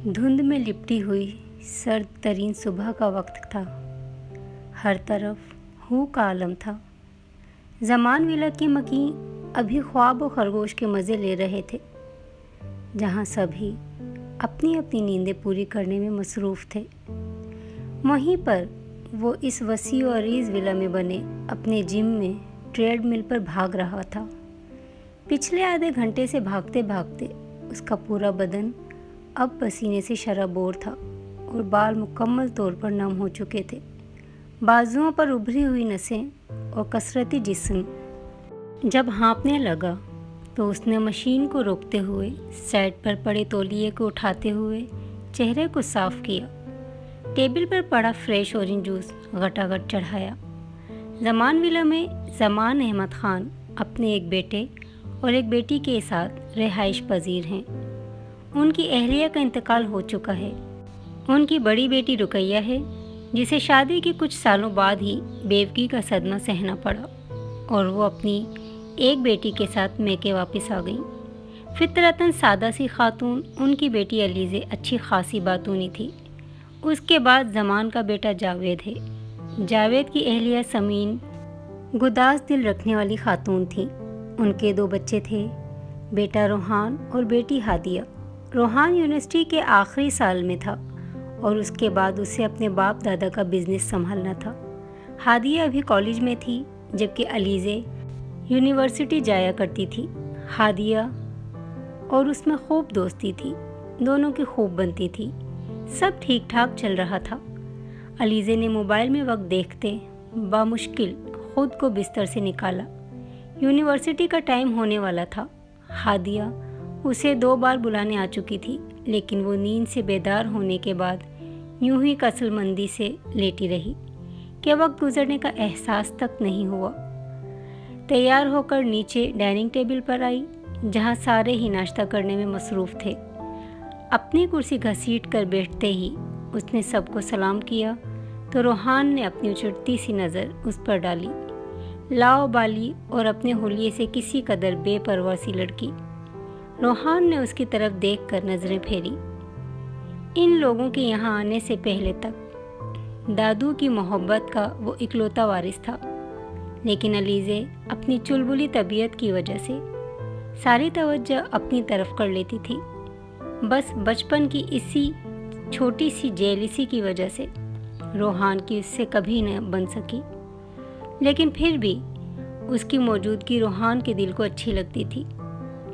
دھند میں لپٹی ہوئی سرد ترین صبح کا وقت تھا۔ ہر طرف ہو کا عالم تھا۔ زمان ولا کے مکین ابھی خواب و خرگوش کے مزے لے رہے تھے، جہاں سبھی اپنی اپنی نیندیں پوری کرنے میں مصروف تھے۔ وہیں پر وہ اس وسیع و عریض ولا میں بنے اپنے جم میں ٹریڈ مل پر بھاگ رہا تھا۔ پچھلے آدھے گھنٹے سے بھاگتے بھاگتے اس کا پورا بدن اب پسینے سے شرابور تھا اور بال مکمل طور پر نم ہو چکے تھے۔ بازوؤں پر ابھری ہوئی نسیں اور کثرتی جسم جب ہانپنے لگا تو اس نے مشین کو روکتے ہوئے سائڈ پر پڑے تولیے کو اٹھاتے ہوئے چہرے کو صاف کیا، ٹیبل پر پڑا فریش اورنج جوس گھٹاگھٹ چڑھایا۔ زمان ولا میں زمان احمد خان اپنے ایک بیٹے اور ایک بیٹی کے ساتھ رہائش پذیر ہیں۔ ان کی اہلیہ کا انتقال ہو چکا ہے۔ ان کی بڑی بیٹی رقیہ ہے، جسے شادی کے کچھ سالوں بعد ہی بیوگی کا صدمہ سہنا پڑا اور وہ اپنی ایک بیٹی کے ساتھ میکے واپس آ گئیں۔ فطرتاً سادہ سی خاتون ان کی بیٹی علیزے اچھی خاصی باتونی تھی۔ اس کے بعد زمان کا بیٹا جاوید ہے۔ جاوید کی اہلیہ سمین گداز دل رکھنے والی خاتون تھیں۔ ان کے 2 بچے تھے، بیٹا روحان اور بیٹی ہادیہ۔ روحان یونیورسٹی کے آخری سال میں تھا اور اس کے بعد اسے اپنے باپ دادا کا بزنس سنبھالنا تھا۔ ہادیہ ابھی کالج میں تھی، جبکہ علیزے یونیورسٹی جایا کرتی تھی۔ ہادیہ اور اس میں خوب دوستی تھی، دونوں کی خوب بنتی تھی، سب ٹھیک ٹھاک چل رہا تھا۔ علیزے نے موبائل میں وقت دیکھتے بامشکل خود کو بستر سے نکالا۔ یونیورسٹی کا ٹائم ہونے والا تھا۔ ہادیہ اسے 2 بار بلانے آ چکی تھی، لیکن وہ نیند سے بیدار ہونے کے بعد یوں ہی کسل مندی سے لیٹی رہی کہ وقت گزرنے کا احساس تک نہیں ہوا۔ تیار ہو کر نیچے ڈائننگ ٹیبل پر آئی، جہاں سارے ہی ناشتہ کرنے میں مصروف تھے۔ اپنی کرسی گھسیٹ کر بیٹھتے ہی اس نے سب کو سلام کیا تو روحان نے اپنی اچھڑتی سی نظر اس پر ڈالی، لاؤ بالی اور اپنے حلیے سے کسی قدر بے پرواہ سی لڑکی۔ روحان نے اس کی طرف دیکھ کر نظریں پھیری۔ ان لوگوں کے یہاں آنے سے پہلے تک دادو کی محبت کا وہ اکلوتا وارث تھا، لیکن علیزے اپنی چلبلی طبیعت کی وجہ سے ساری توجہ اپنی طرف کر لیتی تھی۔ بس بچپن کی اسی چھوٹی سی جیلسی کی وجہ سے روحان کی اس سے کبھی نہ بن سکی، لیکن پھر بھی اس کی موجودگی روحان کے دل کو اچھی لگتی تھی۔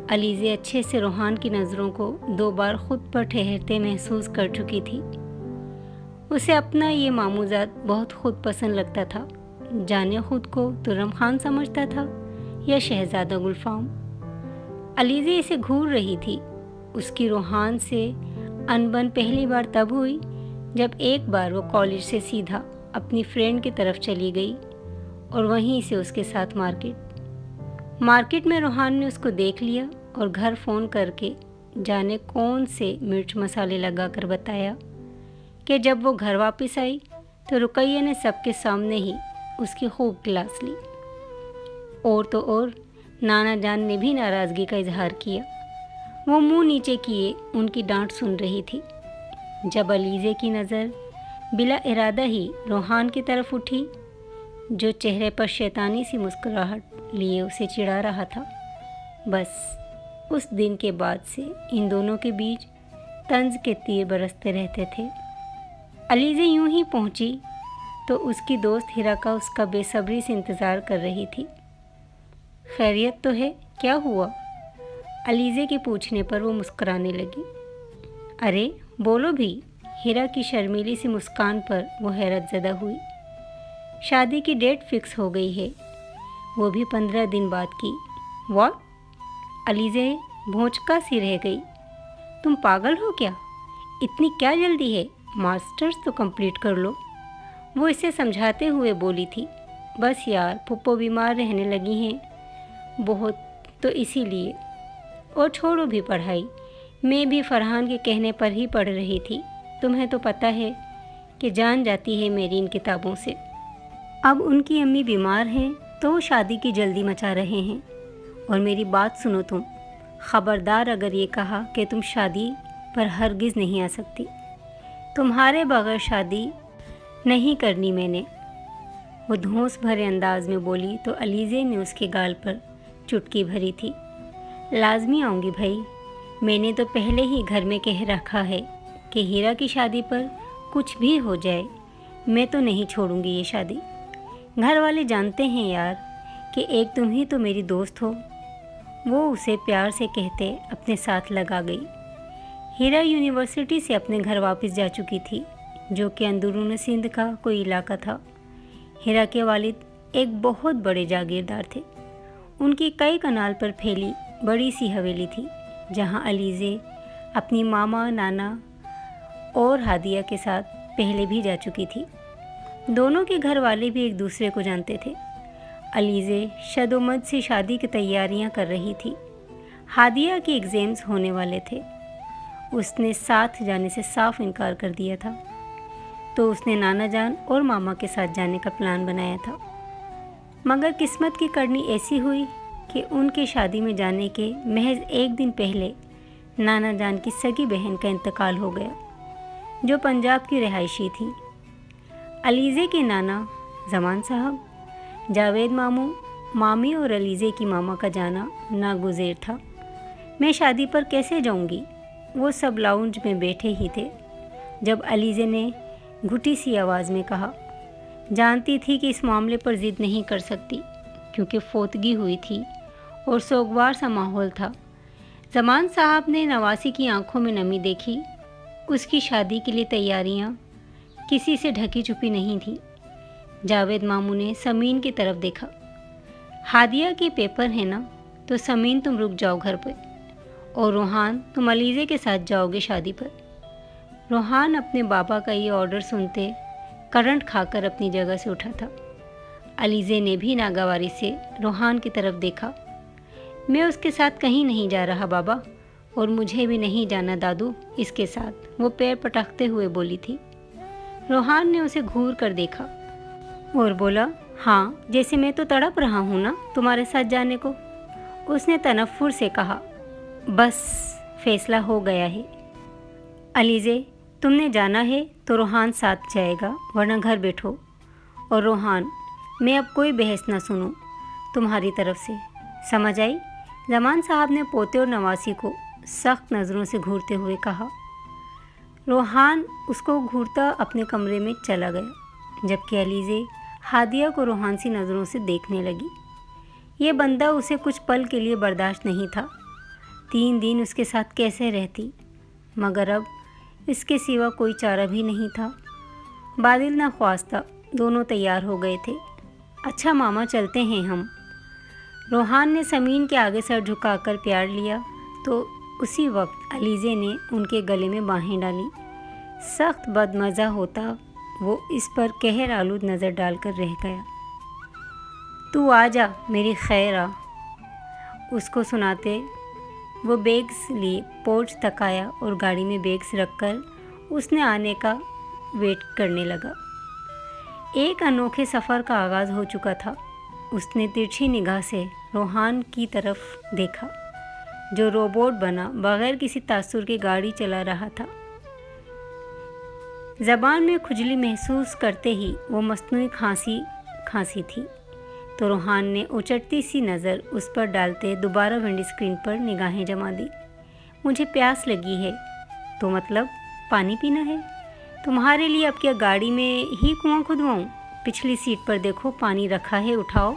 علیزے اچھے سے روحان کی نظروں کو 2 بار خود پر ٹھہرتے محسوس کر چکی تھی۔ اسے اپنا یہ ماموزاد بہت خود پسند لگتا تھا، جانے خود کو ترم خان سمجھتا تھا یا شہزادہ گلفام۔ علیزے اسے گھور رہی تھی۔ اس کی روحان سے انبن پہلی بار تب ہوئی جب ایک بار وہ کالج سے سیدھا اپنی فرینڈ کی طرف چلی گئی اور وہیں سے اس کے ساتھ مارکیٹ میں روحان نے اس کو دیکھ لیا اور گھر فون کر کے جانے کون سے مرچ مسالے لگا کر بتایا کہ جب وہ گھر واپس آئی تو رقیہ نے سب کے سامنے ہی اس کی خوب کلاس لی۔ اور تو اور نانا جان نے بھی ناراضگی کا اظہار کیا۔ وہ منہ نیچے کیے ان کی ڈانٹ سن رہی تھی۔ جب علیزے کی نظر بلا ارادہ ہی روحان کی طرف اٹھی، جو چہرے پر شیطانی سی مسکراہٹ لیے اسے چڑھا رہا تھا، بس اس دن کے بعد سے ان دونوں کے بیچ طنز کے تیر برستے رہتے تھے۔ علیزے یوں ہی پہنچی تو اس کی دوست ہیراکا اس کا بے صبری سے انتظار کر رہی تھی۔ خیریت تو ہے؟ کیا ہوا؟ علیزے کے پوچھنے پر وہ مسکرانے لگی۔ ارے بولو بھی، ہیرا کی شرمیلی سی مسکان پر وہ حیرت زدہ ہوئی۔ شادی کی ڈیٹ فکس ہو گئی ہے، وہ بھی 15 دن بعد کی۔ واٹ؟ علیزے بھونچکا سی رہ گئی۔ تم پاگل ہو کیا؟ اتنی کیا جلدی ہے؟ ماسٹرز تو کمپلیٹ کر لو۔ وہ اسے سمجھاتے ہوئے بولی تھی۔ بس یار، پھپھو بیمار رہنے لگی ہیں بہت، تو اسی لیے۔ اور چھوڑو بھی پڑھائی، میں بھی فرحان کے کہنے پر ہی پڑھ رہی تھی۔ تمہیں تو پتہ ہے کہ جان جاتی ہے میری ان کتابوں سے۔ اب ان کی امی بیمار ہیں تو وہ شادی کی جلدی مچا رہے ہیں۔ اور میری بات سنو تم، خبردار اگر یہ کہا کہ تم شادی پر ہرگز نہیں آ سکتی۔ تمہارے بغیر شادی نہیں کرنی میں نے، وہ دھونس بھرے انداز میں بولی تو علیزے نے اس کے گال پر چٹکی بھری تھی۔ لازمی آؤں گی بھائی، میں نے تو پہلے ہی گھر میں کہہ رکھا ہے کہ ہیرا کی شادی پر کچھ بھی ہو جائے میں تو نہیں چھوڑوں گی یہ شادی۔ گھر والے جانتے ہیں یار کہ ایک تم ہی تو میری دوست ہو، وہ اسے پیار سے کہتے اپنے ساتھ لگا گئی۔ ہیرا یونیورسٹی سے اپنے گھر واپس جا چکی تھی، جو کہ اندرون سندھ کا کوئی علاقہ تھا۔ ہیرا کے والد ایک بہت بڑے جاگیردار تھے۔ ان کی کئی کنال پر پھیلی بڑی سی حویلی تھی، جہاں علیزے اپنی ماما، نانا اور ہادیہ کے ساتھ پہلے بھی جا چکی تھی۔ دونوں کے گھر والے بھی ایک دوسرے کو جانتے تھے۔ علیزے شد و مد سے شادی کی تیاریاں کر رہی تھی۔ ہادیہ کے ایگزامز ہونے والے تھے۔ اس نے ساتھ جانے سے صاف انکار کر دیا تھا، تو اس نے نانا جان اور ماما کے ساتھ جانے کا پلان بنایا تھا، مگر قسمت کی کرنی ایسی ہوئی کہ ان کے شادی میں جانے کے محض ایک دن پہلے نانا جان کی سگی بہن کا انتقال ہو گیا، جو پنجاب کی رہائشی تھی۔ علیزے کے نانا زمان صاحب، جاوید ماموں، مامی اور علیزے کی ماما کا جانا ناگزیر تھا۔ میں شادی پر کیسے جاؤں گی؟ وہ سب لاؤنج میں بیٹھے ہی تھے جب علیزے نے گھٹی سی آواز میں کہا۔ جانتی تھی کہ اس معاملے پر ضد نہیں کر سکتی، کیونکہ فوتگی ہوئی تھی اور سوگوار سا ماحول تھا۔ زمان صاحب نے نواسی کی آنکھوں میں نمی دیکھی۔ اس کی شادی کے لیے تیاریاں کسی سے ڈھکی چھپی نہیں تھیں۔ جاوید ماموں نے سمین کی طرف دیکھا۔ ہادیہ کے پیپر ہے نا، تو سمین تم رک جاؤ گھر پہ، اور روحان تم علیزے کے ساتھ جاؤ گے شادی پر۔ روحان اپنے بابا کا یہ آرڈر سنتے کرنٹ کھا کر اپنی جگہ سے اٹھا تھا۔ علیزے نے بھی ناگواری سے روحان کی طرف دیکھا۔ میں اس کے ساتھ کہیں نہیں جا رہا بابا، اور مجھے بھی نہیں جانا دادو اس کے ساتھ، وہ پیر پٹکتے ہوئے بولی تھی۔ روحان نے اسے گھور کر دیکھا اور بولا، ہاں جیسے میں تو تڑپ رہا ہوں نا تمہارے ساتھ جانے کو۔ اس نے تنفر سے کہا، بس فیصلہ ہو گیا ہے علیزے، تم نے جانا ہے تو روحان ساتھ جائے گا، ورنہ گھر بیٹھو۔ اور روحان، میں اب کوئی بحث نہ سنوں تمہاری طرف سے، سمجھ آئی؟ زمان صاحب نے پوتے اور نواسی کو سخت نظروں سے گھورتے ہوئے کہا۔ روحان اس کو گھورتا اپنے کمرے میں چلا گیا، جبکہ علیزے ہادیہ کو روحان سی نظروں سے دیکھنے لگی۔ یہ بندہ اسے کچھ پل کے لیے برداشت نہیں تھا۔ 3 دن اس کے ساتھ کیسے رہتی، مگر اب اس کے سوا کوئی چارہ بھی نہیں تھا۔ بادل نہ خواستہ دونوں تیار ہو گئے تھے۔ اچھا ماما چلتے ہیں ہم۔ روحان نے سمین کے آگے سر جھکا کر پیار لیا تو اسی وقت علیزے نے ان کے گلے میں باہیں ڈالیں۔ سخت بدمزہ ہوتا وہ اس پر قہر آلود نظر ڈال کر رہ گیا۔ تو آ جا میری خیر آ، اس کو سناتے وہ بیگز لیے پورچ تک آیا اور گاڑی میں بیگز رکھ کر اس نے آنے کا ویٹ کرنے لگا۔ ایک انوکھے سفر کا آغاز ہو چکا تھا۔ اس نے ترچھی نگاہ سے روحان کی طرف دیکھا، جو روبوٹ بنا بغیر کسی تاثر کے گاڑی چلا رہا تھا۔ زبان میں کھجلی محسوس کرتے ہی وہ مصنوعی کھانسی تھی، تو روحان نے اچٹتی سی نظر اس پر ڈالتے دوبارہ ونڈو اسکرین پر نگاہیں جما دی۔ مجھے پیاس لگی ہے، تو مطلب پانی پینا ہے؟ تمہارے لیے اب کیا گاڑی میں ہی کنواں کھدواؤں؟ پچھلی سیٹ پر دیکھو پانی رکھا ہے، اٹھاؤ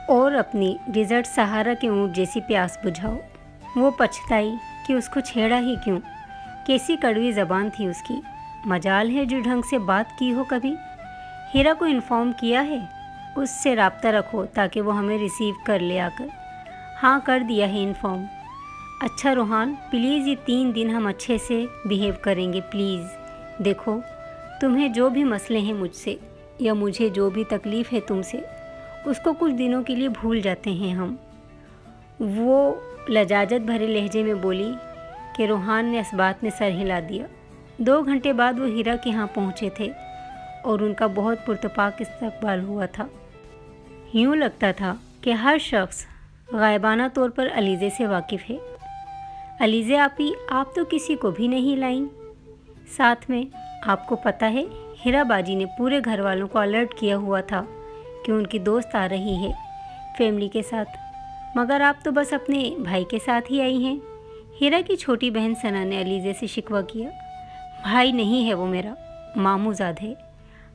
اور اپنی ڈیزرٹ سہارا کے اونٹ جیسی پیاس بجھاؤ۔ وہ پچھتائی کہ اس کو چھیڑا ہی کیوں، کیسی کڑوی زبان تھی اس کی۔ مجال ہے جو ڈھنگ سے بات کی ہو کبھی؟ ہیرا کو انفارم کیا ہے؟ اس سے رابطہ رکھو تاکہ وہ ہمیں ریسیو کر لے آ کر۔ ہاں کر دیا ہے انفارم۔ اچھا روحان پلیز، یہ 3 دن ہم اچھے سے بیہیو کریں گے پلیز۔ دیکھو تمہیں جو بھی مسئلے ہیں مجھ سے، یا مجھے جو بھی تکلیف ہے تم سے، اس کو کچھ دنوں کے لیے بھول جاتے ہیں ہم۔ وہ لجاجت بھرے لہجے میں بولی کہ روحان نے اس بات میں سر ہلا دیا۔ 2 گھنٹے بعد وہ ہیرا کے ہاں پہنچے تھے اور ان کا بہت پرتپاک استقبال ہوا تھا۔ یوں لگتا تھا کہ ہر شخص غائبانہ طور پر علیزے سے واقف ہے۔ अलीज़े आपी, आप तो किसी को भी नहीं लाईं। साथ में आपको पता है हीरा बाजी ने पूरे घर वालों को अलर्ट किया हुआ था कि उनकी दोस्त आ रही है फैमिली के साथ, मगर आप तो बस अपने भाई के साथ ही आई हैं। हीरा की छोटी बहन सना ने अलीज़े से शिकवा किया। भाई नहीं है वो मेरा, मामूजाद है।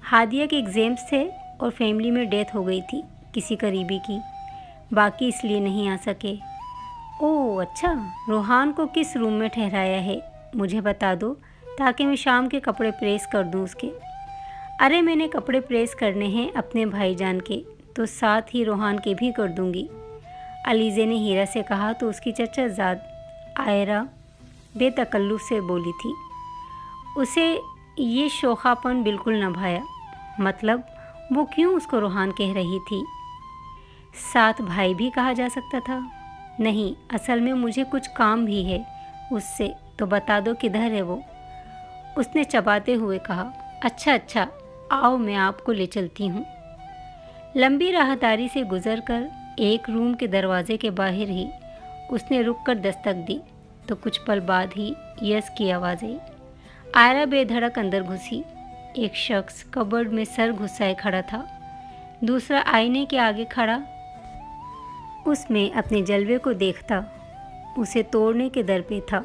हादिया के एग्ज़ाम्स थे और फैमिली में डेथ हो गई थी किसी करीबी की, बाकी इसलिए नहीं आ सके। ओह अच्छा, रोहान को किस रूम में ठहराया है मुझे बता दो ताकि मैं शाम के कपड़े प्रेस कर दूं उसके। अरे मैंने कपड़े प्रेस करने हैं अपने भाईजान के, तो साथ ही रोहान के भी कर दूंगी, अलीज़े ने हीरा से कहा तो उसकी चचाजाद आयरा बेतकल्लुफ़ से बोली थी। उसे ये शोखापन बिल्कुल न भाया। मतलब वो क्यों उसको रोहान कह रही थी? साथ भाई भी कहा जा सकता था। नहीं, असल में मुझे कुछ काम भी है उससे, तो बता दो किधर है वो, उसने चबाते हुए कहा। अच्छा अच्छा, आओ मैं आपको ले चलती हूँ। लंबी राहदारी से गुजरकर एक रूम के दरवाजे के बाहर ही उसने रुककर दस्तक दी तो कुछ पल बाद ही यस की आवाज़ आई। आयरा बेधड़क अंदर घुसी। एक शख्स कबर्ड में सर घुसाए खड़ा था, दूसरा आईने के आगे खड़ा उसमें अपने जलवे को देखता उसे तोड़ने के दर पे था।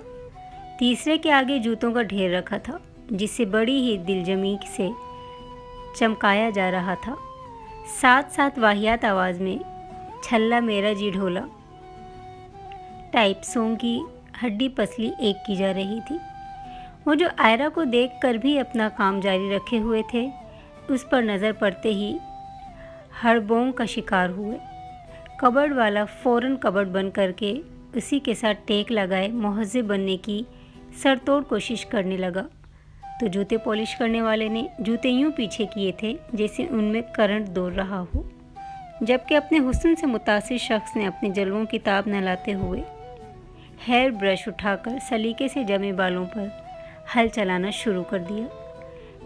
तीसरे के आगे जूतों का ढेर रखा था जिसे बड़ी ही दिलजमी से चमकाया जा रहा था। साथ साथ वाहियात आवाज़ में छल्ला मेरा जी ढोला टाइप सॉन्ग की हड्डी पसली एक की जा रही थी। वो जो आयरा को देखकर भी अपना काम जारी रखे हुए थे, उस पर नज़र पड़ते ही हड़बों का शिकार हुए। कबर्ड वाला फ़ौरन कबर्ड बंद करके उसी के साथ टेक लगाए मुहज़्ज़िब बनने की सरतोड़ कोशिश करने लगा, तो जूते पॉलिश करने वाले ने जूते यूं पीछे किए थे जैसे उनमें करंट दौड़ रहा हो, जबकि अपने हुस्न से मुतासिर शख्स ने अपने जलवों की ताब न लाते हुए हेयर ब्रश उठाकर सलीके से जमे बालों पर हल चलाना शुरू कर दिया।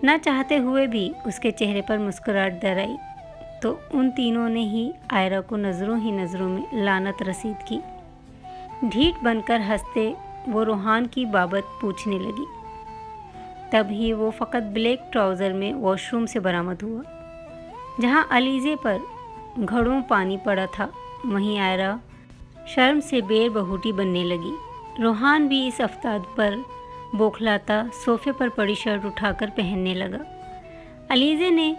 न चाहते हुए भी उसके चेहरे पर मुस्कुराहट दर आई तो उन तीनों ने ही आयरा को नज़रों ही नज़रों में लानत रसीद की। ढीठ बनकर हंसते वो रोहान की बाबत पूछने लगी। तभी वो फ़कत ब्लैक ट्राउज़र में वॉशरूम से बरामद हुआ। जहाँ अलीज़े पर घड़ों पानी पड़ा था, वहीं आयरा शर्म से बेर बहूटी बनने लगी। रोहान भी इस अफ्ताद पर बौखलाता सोफे पर पड़ी शर्ट उठाकर पहनने लगा। अलीज़े ने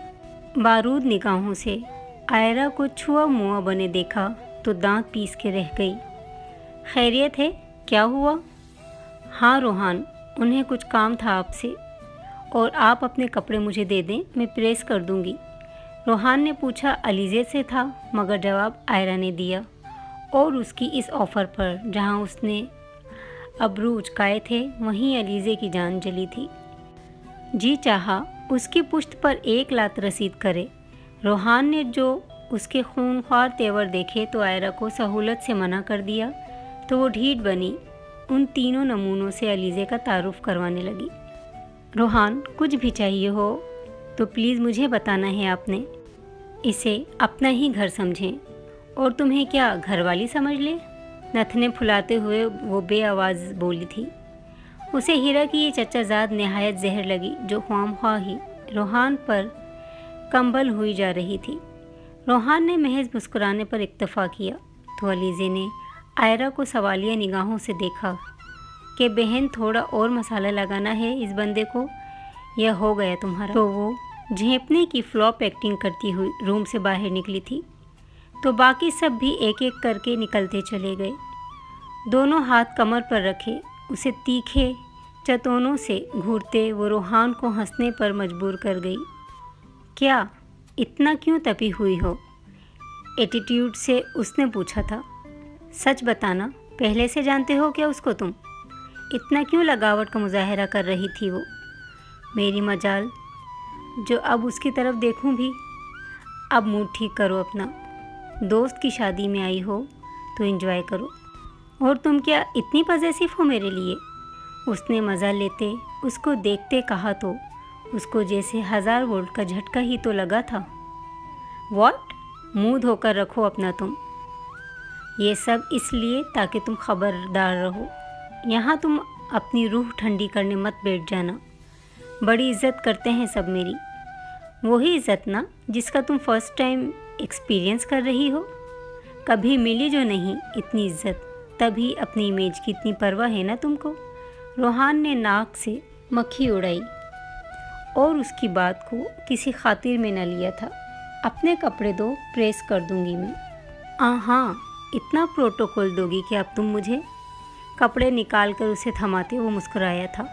बारूद निगाहों से आयरा को छुआ मुआ बने देखा तो दांत पीस के रह गई। खैरियत है, क्या हुआ? हाँ रोहान, उन्हें कुछ काम था आपसे, और आप अपने कपड़े मुझे दे दें, मैं प्रेस कर दूंगी। रोहान ने पूछा। अलीज़े से था, मगर जवाब आयरा ने दिया, और उसकी इस ऑफ़र पर जहाँ उसने अबरू उचकाए थे वहीं अलीज़े की जान जली थी। जी चाहा उसकी पुश्त पर एक लात रसीद करे। रोहान ने जो उसके खूनख्वार तेवर देखे तो आयरा को सहूलत से मना कर दिया, तो वो ढीठ बनी उन तीनों नमूनों से अलीज़े का तारुफ करवाने लगी। रोहान, कुछ भी चाहिए हो तो प्लीज़ मुझे बताना है आपने। इसे अपना ही घर समझें, और तुम्हें क्या घरवाली समझ ले? नथने फुलाते हुए वो बेआवाज़ बोली थी। उसे हीरा की ये चचाजाद नहायत जहर लगी जो ख्वामख्वाह ही रोहान पर कंबल हुई जा रही थी। रोहान ने महज मुस्कुराने पर इक्तफ़ा किया तो अलीज़े ने आयरा को सवालिया निगाहों से देखा कि बहन थोड़ा और मसाला लगाना है इस बंदे को, यह हो गया तुम्हारा। तो वो झेंपने की फ्लॉप एक्टिंग करती हुई रूम से बाहर निकली थी, तो बाकी सब भी एक एक करके निकलते चले गए। दोनों हाथ कमर पर रखे उसे तीखे चतोनों से घूरते वो रोहान को हंसने पर मजबूर कर गई। क्या इतना क्यों तपी हुई हो? एटीट्यूड से उसने पूछा था। सच बताना, पहले से जानते हो क्या उसको तुम? इतना क्यों लगावट का मुजाहरा कर रही थी वो? मेरी मजाल जो अब उसकी तरफ देखूं भी। अब मूड ठीक करो अपना, दोस्त की शादी में आई हो तो एंजॉय करो। और तुम क्या इतनी पॉजेसिव हो मेरे लिए? उसने मज़ा लेते उसको देखते कहा तो उसको जैसे 1000 वोल्ट का झटका ही तो लगा था। व्हाट? मुंह धोकर रखो अपना तुम। ये सब इसलिए ताकि तुम खबरदार रहो। यहाँ तुम अपनी रूह ठंडी करने मत बैठ जाना। बड़ी इज्जत करते हैं सब मेरी। वही इज्जत ना जिसका तुम फर्स्ट टाइम एक्सपीरियंस कर रही हो। कभी मिली जो नहीं इतनी इज्जत, तभी अपनी इमेज की इतनी परवाह है ना तुमको। रोहान ने नाक से मक्खी उड़ाई और उसकी बात को किसी खातिर में न लिया था। अपने कपड़े दो, प्रेस कर दूंगी मैं। हाँ, इतना प्रोटोकॉल दोगी कि अब तुम मुझे? कपड़े निकाल कर उसे थमाते वो मुस्कुराया था।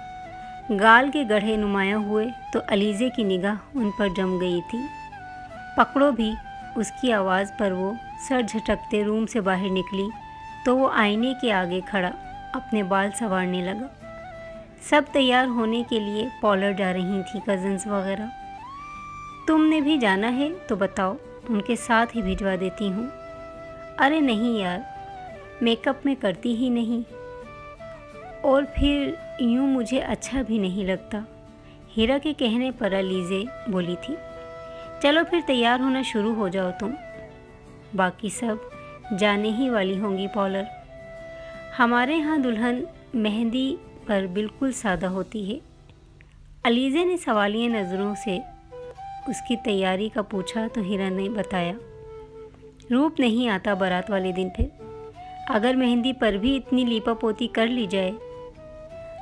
गाल के गढ़े नुमायां हुए तो अलीज़े की निगाह उन पर जम गई थी। पकड़ो भी। उसकी आवाज़ पर वो सर झटकते रूम से बाहर निकली तो वो आईने के आगे खड़ा अपने बाल संवारने लगा। सब तैयार होने के लिए पार्लर जा रही थी, कज़न्स वगैरह। तुमने भी जाना है तो बताओ, उनके साथ ही भिजवा देती हूँ। अरे नहीं यार, मेकअप में करती ही नहीं, और फिर यूँ मुझे अच्छा भी नहीं लगता। हीरा के कहने पर अलीज़े बोली थी। चलो फिर तैयार होना शुरू हो जाओ तुम। बाकी सब जाने ही वाली होंगी पार्लर। हमारे यहाँ दुल्हन मेहंदी पर बिल्कुल सादा होती है। अलीज़े ने सवालिया नज़रों से उसकी तैयारी का पूछा तो हीरा ने बताया। रूप नहीं आता बारात वाले दिन फिर, अगर मेहंदी पर भी इतनी लीपा पोती कर ली जाए।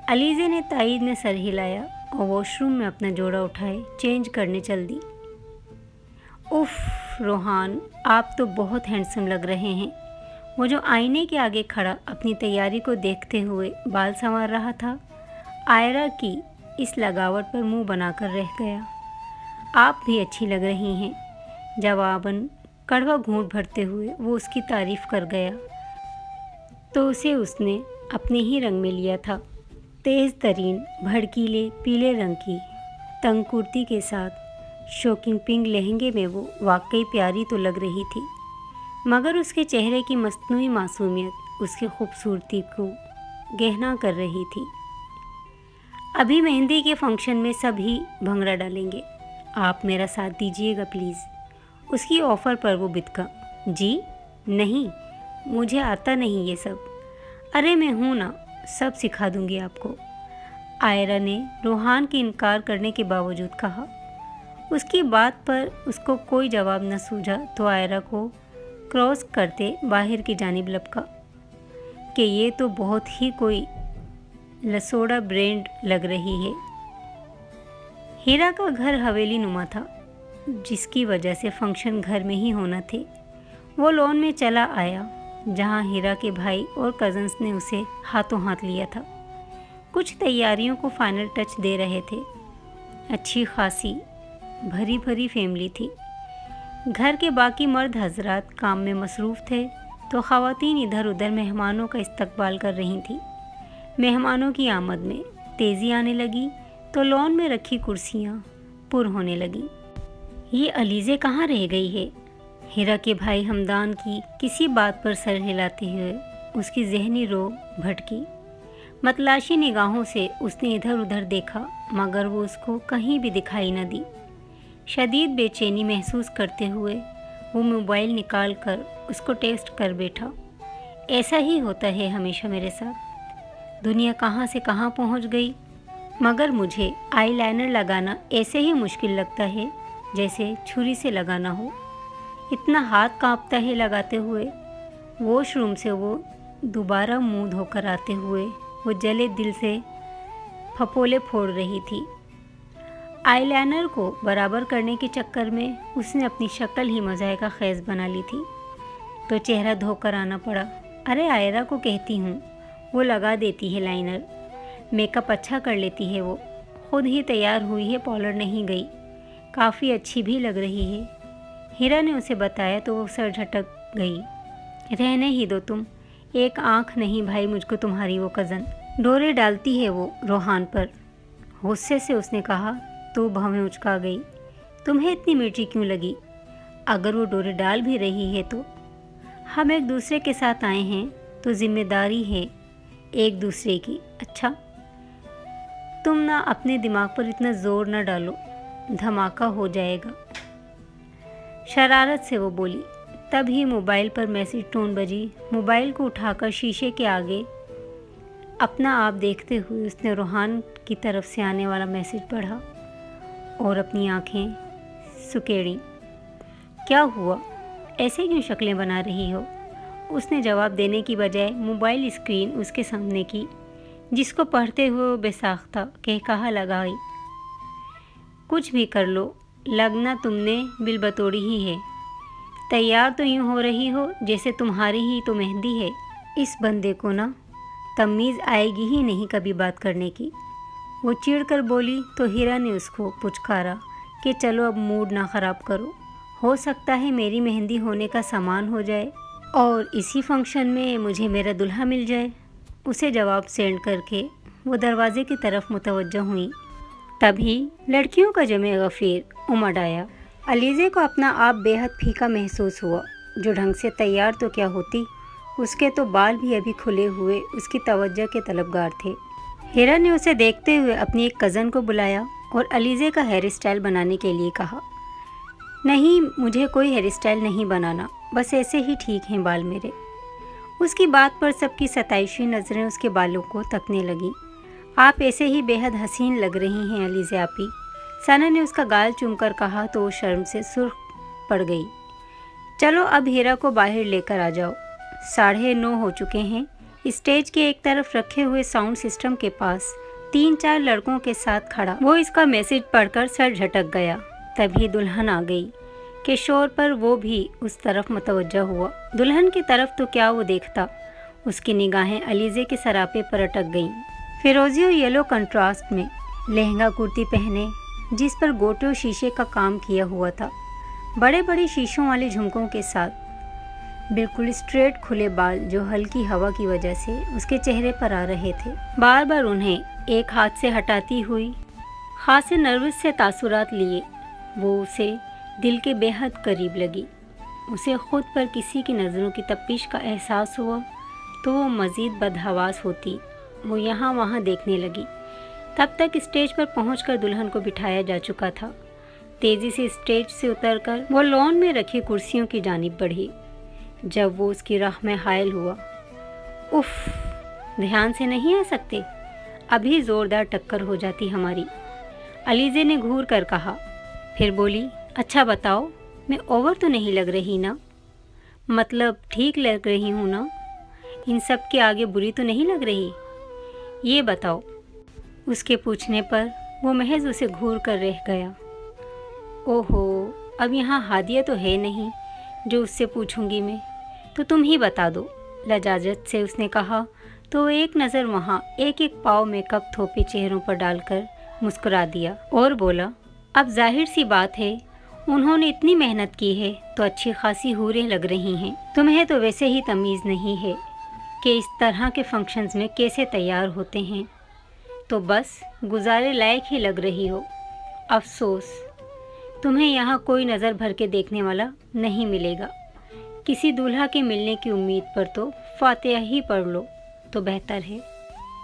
अलीज़े ने ताईद में सर हिलाया और वॉशरूम में अपना जोड़ा उठाए चेंज करने चल दी। उफ़ रोहान, आप तो बहुत हैंडसम लग रहे हैं। वो जो आईने के आगे खड़ा अपनी तैयारी को देखते हुए बाल संवार रहा था, आयरा की इस लगावट पर मुंह बनाकर रह गया। आप भी अच्छी लग रही हैं। जवाबन कड़वा घूंट भरते हुए वो उसकी तारीफ़ कर गया तो उसे उसने अपने ही रंग में लिया था। तेज़ तरीन भड़कीले पीले रंग की तंग कुर्ती के साथ शौकीन पिंक लहंगे में वो वाकई प्यारी तो लग रही थी, मगर उसके चेहरे की मस्नूई मासूमियत उसकी खूबसूरती को गहना कर रही थी। अभी मेहंदी के फंक्शन में सभी भंगड़ा डालेंगे, आप मेरा साथ दीजिएगा प्लीज़। उसकी ऑफ़र पर वो बिदका। जी नहीं, मुझे आता नहीं ये सब। अरे मैं हूँ ना, सब सिखा दूंगी आपको, आयरा ने रोहान के इनकार करने के बावजूद कहा। उसकी बात पर उसको कोई जवाब न सूझा तो आयरा को क्रॉस करते बाहर की जानिब लपका कि ये तो बहुत ही कोई लसोड़ा ब्रांड लग रही है। हीरा का घर हवेली नुमा था, जिसकी वजह से फंक्शन घर में ही होना थे। वो लॉन में चला आया जहां हीरा के भाई और कज़न्स ने उसे हाथों हाथ लिया था। कुछ तैयारियों को फाइनल टच दे रहे थे। अच्छी खासी भरी भरी फैमिली थी। घर के बाकी मर्द हजरात काम में मसरूफ़ थे तो ख़वातीन इधर उधर मेहमानों का इस्तकबाल कर रही थी। मेहमानों की आमद में तेज़ी आने लगी तो लॉन में रखी कुर्सियाँ पुर होने लगी। ये अलीज़े कहाँ रह गई है? हीरा के भाई हमदान की किसी बात पर सर हिलाते हुए उसकी जहनी रो भटकी। मतलाशी निगाहों से उसने इधर उधर देखा, मगर वो उसको कहीं भी दिखाई न दी। शदीद बेचैनी महसूस करते हुए वो मोबाइल निकाल कर उसको टेस्ट कर बैठा। ऐसा ही होता है हमेशा मेरे साथ। दुनिया कहाँ से कहाँ पहुँच गई, मगर मुझे आईलाइनर लगाना ऐसे ही मुश्किल लगता है जैसे छुरी से लगाना हो। इतना हाथ कांपता है लगाते हुए। वॉशरूम से वो दोबारा मुंह धोकर आते हुए वो जले दिल से फपोले फोड़ रही थी। आईलाइनर को बराबर करने के चक्कर में उसने अपनी शक्ल ही मज़ाहिका खेज़ बना ली थी तो चेहरा धोकर आना पड़ा। अरे आयरा को कहती हूँ, वो लगा देती है लाइनर, मेकअप अच्छा कर लेती है। वो खुद ही तैयार हुई है, पार्लर नहीं गई। काफ़ी अच्छी भी लग रही है। हीरा ने उसे बताया तो वो सर झटक गई। रहने ही दो तुम, एक आँख नहीं भाई मुझको तुम्हारी वो कज़न। डोरे डालती है वो रोहान पर। गुस्से से उसने कहा तो भवें उचका गई। तुम्हें इतनी मिर्ची क्यों लगी? अगर वो डोरे डाल भी रही है तो हम एक दूसरे के साथ आए हैं तो जिम्मेदारी है एक दूसरे की। अच्छा, तुम ना अपने दिमाग पर इतना ज़ोर न डालो, धमाका हो जाएगा। शरारत से वो बोली। तभी मोबाइल पर मैसेज टोन बजी। मोबाइल को उठाकर शीशे के आगे अपना आप देखते हुए उसने रोहान की तरफ से आने वाला मैसेज पढ़ा और अपनी आंखें सुकेड़ी। क्या हुआ, ऐसे क्यों शक्लें बना रही हो? उसने जवाब देने की बजाय मोबाइल स्क्रीन उसके सामने की, जिसको पढ़ते हुए वो बेसाख्ता कहकहा लगाई। कुछ भी कर लो, लगना तुमने बिलबतोड़ी ही है। तैयार तो यूँ हो रही हो जैसे तुम्हारी ही तो मेहंदी है। इस बंदे को ना तमीज़ आएगी ही नहीं कभी बात करने की। वो चिढ़कर बोली तो हीरा ने उसको पुचकारा कि चलो अब मूड ना ख़राब करो, हो सकता है मेरी मेहंदी होने का सामान हो जाए और इसी फंक्शन में मुझे मेरा दुल्हा मिल जाए। उसे जवाब सेंड करके वो दरवाजे की तरफ मुतवज्जह हुई। तभी लड़कियों का जमे गफ़ीर उमड़ आया। अलीज़े को अपना आप बेहद फीका महसूस हुआ। जो ढंग से तैयार तो क्या होती, उसके तो बाल भी अभी खुले हुए उसकी तवज्जो के तलबगार थे। हीरा ने उसे देखते हुए अपनी एक कज़न को बुलाया और अलीज़े का हेयर स्टाइल बनाने के लिए कहा। नहीं, मुझे कोई हेयर स्टाइल नहीं बनाना, बस ऐसे ही ठीक हैं बाल मेरे। उसकी बात पर सबकी सताइशी नज़रें उसके बालों को तकने लगीं। आप ऐसे ही बेहद हसीन लग रही हैं अलीज़े आपी। सना ने उसका गाल चूमकर कहा तो वो शर्म से सुर्ख पड़ गई। चलो अब हीरा को बाहर लेकर आ जाओ, 9:30 हो चुके हैं। स्टेज के एक तरफ रखे हुए साउंड सिस्टम के पास 3-4 लड़कों के साथ खड़ा वो इसका मैसेज पढ़कर सर झटक गया। तभी दुल्हन आ गई के शोर पर वो भी उस तरफ मुतवज्जह हुआ। दुल्हन की तरफ तो क्या वो देखता, उसकी निगाहें अलीज़े के सरापे पर अटक गईं। फिरोजी और येलो कंट्रास्ट में लहंगा कुर्ती पहने, जिस पर गोटे और शीशे का काम किया हुआ था, बड़े बड़े शीशों वाले झुमकों के साथ बिल्कुल स्ट्रेट खुले बाल जो हल्की हवा की वजह से उसके चेहरे पर आ रहे थे। बार बार उन्हें एक हाथ से हटाती हुई खासे नर्वस से तासुरात लिए वो उसे दिल के बेहद करीब लगी। उसे खुद पर किसी की नज़रों की तपिश का एहसास हुआ तो वो मज़ीद बदहवास होती। वो यहाँ वहाँ देखने लगी। तब तक स्टेज पर पहुंचकर दुल्हन को बिठाया जा चुका था। तेज़ी से स्टेज से उतरकर वो लॉन में रखी कुर्सियों की जानिब बढ़ी। जब वो उसकी राह में हायल हुआ, उफ, ध्यान से नहीं आ सकते, अभी ज़ोरदार टक्कर हो जाती हमारी, अलीज़े ने घूर कर कहा। फिर बोली, अच्छा बताओ, मैं ओवर तो नहीं लग रही ना? मतलब ठीक लग रही हूँ ना? इन सब के आगे बुरी तो नहीं लग रही? ये बताओ। उसके पूछने पर वो महज उसे घूर कर रह गया। ओहो, अब यहाँ हादिया तो है नहीं जो उससे पूछूंगी मैं, तो तुम ही बता दो, लजाजत से उसने कहा तो वो एक नज़र वहाँ एक एक पाव मेकअप थोपे चेहरों पर डालकर मुस्कुरा दिया और बोला, अब जाहिर सी बात है उन्होंने इतनी मेहनत की है तो अच्छी खासी हूरें लग रही हैं। तुम्हें तो वैसे ही तमीज़ नहीं है कि इस तरह के फंक्शंस में कैसे तैयार होते हैं, तो बस गुजारे लायक ही लग रही हो। अफसोस, तुम्हें यहाँ कोई नज़र भर के देखने वाला नहीं मिलेगा। किसी दूल्हा के मिलने की उम्मीद पर तो फातिहा ही पढ़ लो तो बेहतर है।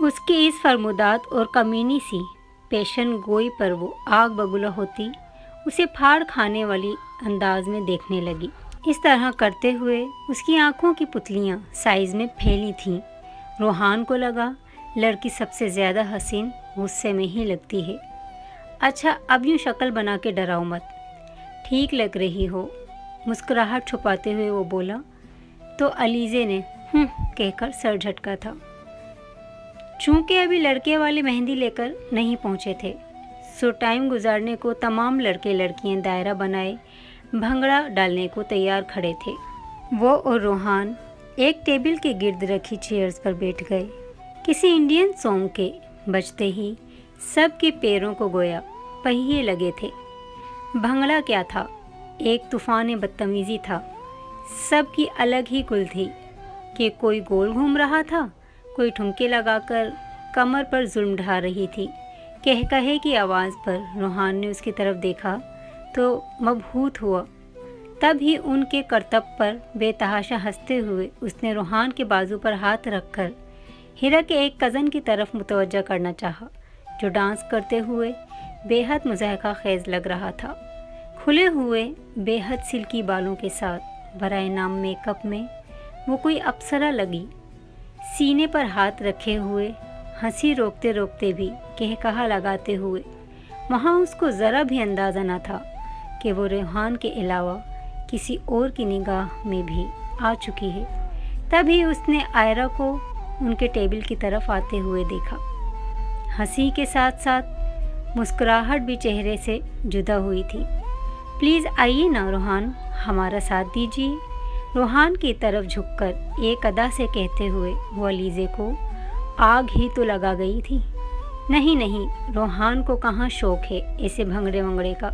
उसकी इस फरमुदात और कमीनी सी पेशन गोई पर वो आग बबूला होती उसे फाड़ खाने वाली अंदाज में देखने लगी। इस तरह करते हुए उसकी आंखों की पुतलियाँ साइज़ में फैली थीं। रोहान को लगा लड़की सबसे ज़्यादा हसीन गुस्से में ही लगती है। अच्छा, अब यूँ शक्ल बना के डराओ मत, ठीक लग रही हो, मुस्कुराहट छुपाते हुए वो बोला। तो अलीज़े ने कहकर सर झटका था। चूँकि अभी लड़के वाले मेहंदी लेकर नहीं पहुँचे थे, सो टाइम गुजारने को तमाम लड़के लड़कियाँ दायरा बनाए भंगड़ा डालने को तैयार खड़े थे। वो और रोहान एक टेबल के गिर्द रखी चेयर्स पर बैठ गए। किसी इंडियन सॉन्ग के बजते ही सबके पैरों को गोया पहिए लगे थे। भंगड़ा क्या था, एक तूफ़ान बदतमीज़ी था। सबकी अलग ही कुल थी कि कोई गोल घूम रहा था, कोई ठुमके लगाकर कमर पर जुल्म ढा रही थी। कहे की आवाज़ पर रोहान ने उसकी तरफ देखा तो मबहूत हुआ। तब ही उनके करतब पर बेतहाशा हंसते हुए उसने रोहान के बाजू पर हाथ रखकर हीरा के एक कज़न की तरफ मुतवज्जा करना चाहा, जो डांस करते हुए बेहद मुज़ाहिका खेज़ लग रहा था। खुले हुए बेहद सिल्की बालों के साथ बराए नाम मेकअप में वो कोई अप्सरा लगी। सीने पर हाथ रखे हुए, हंसी रोकते रोकते भी कहकहा लगाते हुए। वहाँ उसको ज़रा भी अंदाज़ा न था कि वो रेहान के अलावा किसी और की निगाह में भी आ चुकी है। तभी उसने आयरा को उनके टेबल की तरफ आते हुए देखा। हंसी के साथ साथ मुस्कुराहट भी चेहरे से जुदा हुई थी। प्लीज़ आइए ना रोहान, हमारा साथ दीजिए, रोहान की तरफ झुककर एक अदा से कहते हुए वो अलीज़े को आग ही तो लगा गई थी। नहीं नहीं, रोहान को कहाँ शौक है ऐसे भंगड़े वंगड़े का।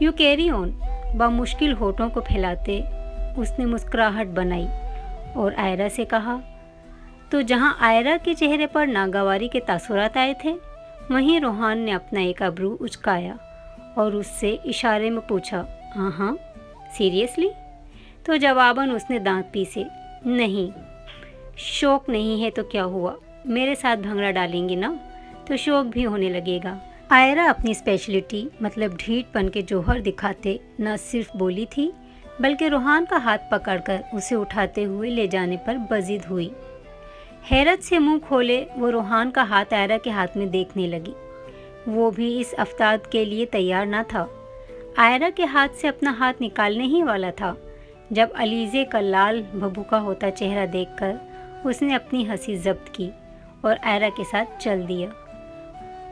यू कैरी ऑन, बामुश्किल होठों को फैलाते उसने मुस्कुराहट बनाई और आयरा से कहा। तो जहाँ आयरा के चेहरे पर नागवारी के तासुरात आए थे, वहीं रोहान ने अपना एक अब्रू उचकाया और उससे इशारे में पूछा, हाँ सीरियसली? तो जवाबन उसने दांत पीसे, नहीं, शौक नहीं है तो क्या हुआ, मेरे साथ भंगड़ा डालेंगे ना तो शौक भी होने लगेगा। आयरा अपनी स्पेशलिटी मतलब ढीठपन के जौहर दिखाते न सिर्फ बोली थी, बल्कि रोहान का हाथ पकड़कर उसे उठाते हुए ले जाने पर बजिद हुई। हैरत से मुंह खोले वो रोहान का हाथ आयरा के हाथ में देखने लगी। वो भी इस अफ्ताद के लिए तैयार न था। आयरा के हाथ से अपना हाथ निकालने ही वाला था जब अलीज़े का लाल भभूका होता चेहरा देखकर उसने अपनी हंसी जब्त की और आयरा के साथ चल दिया।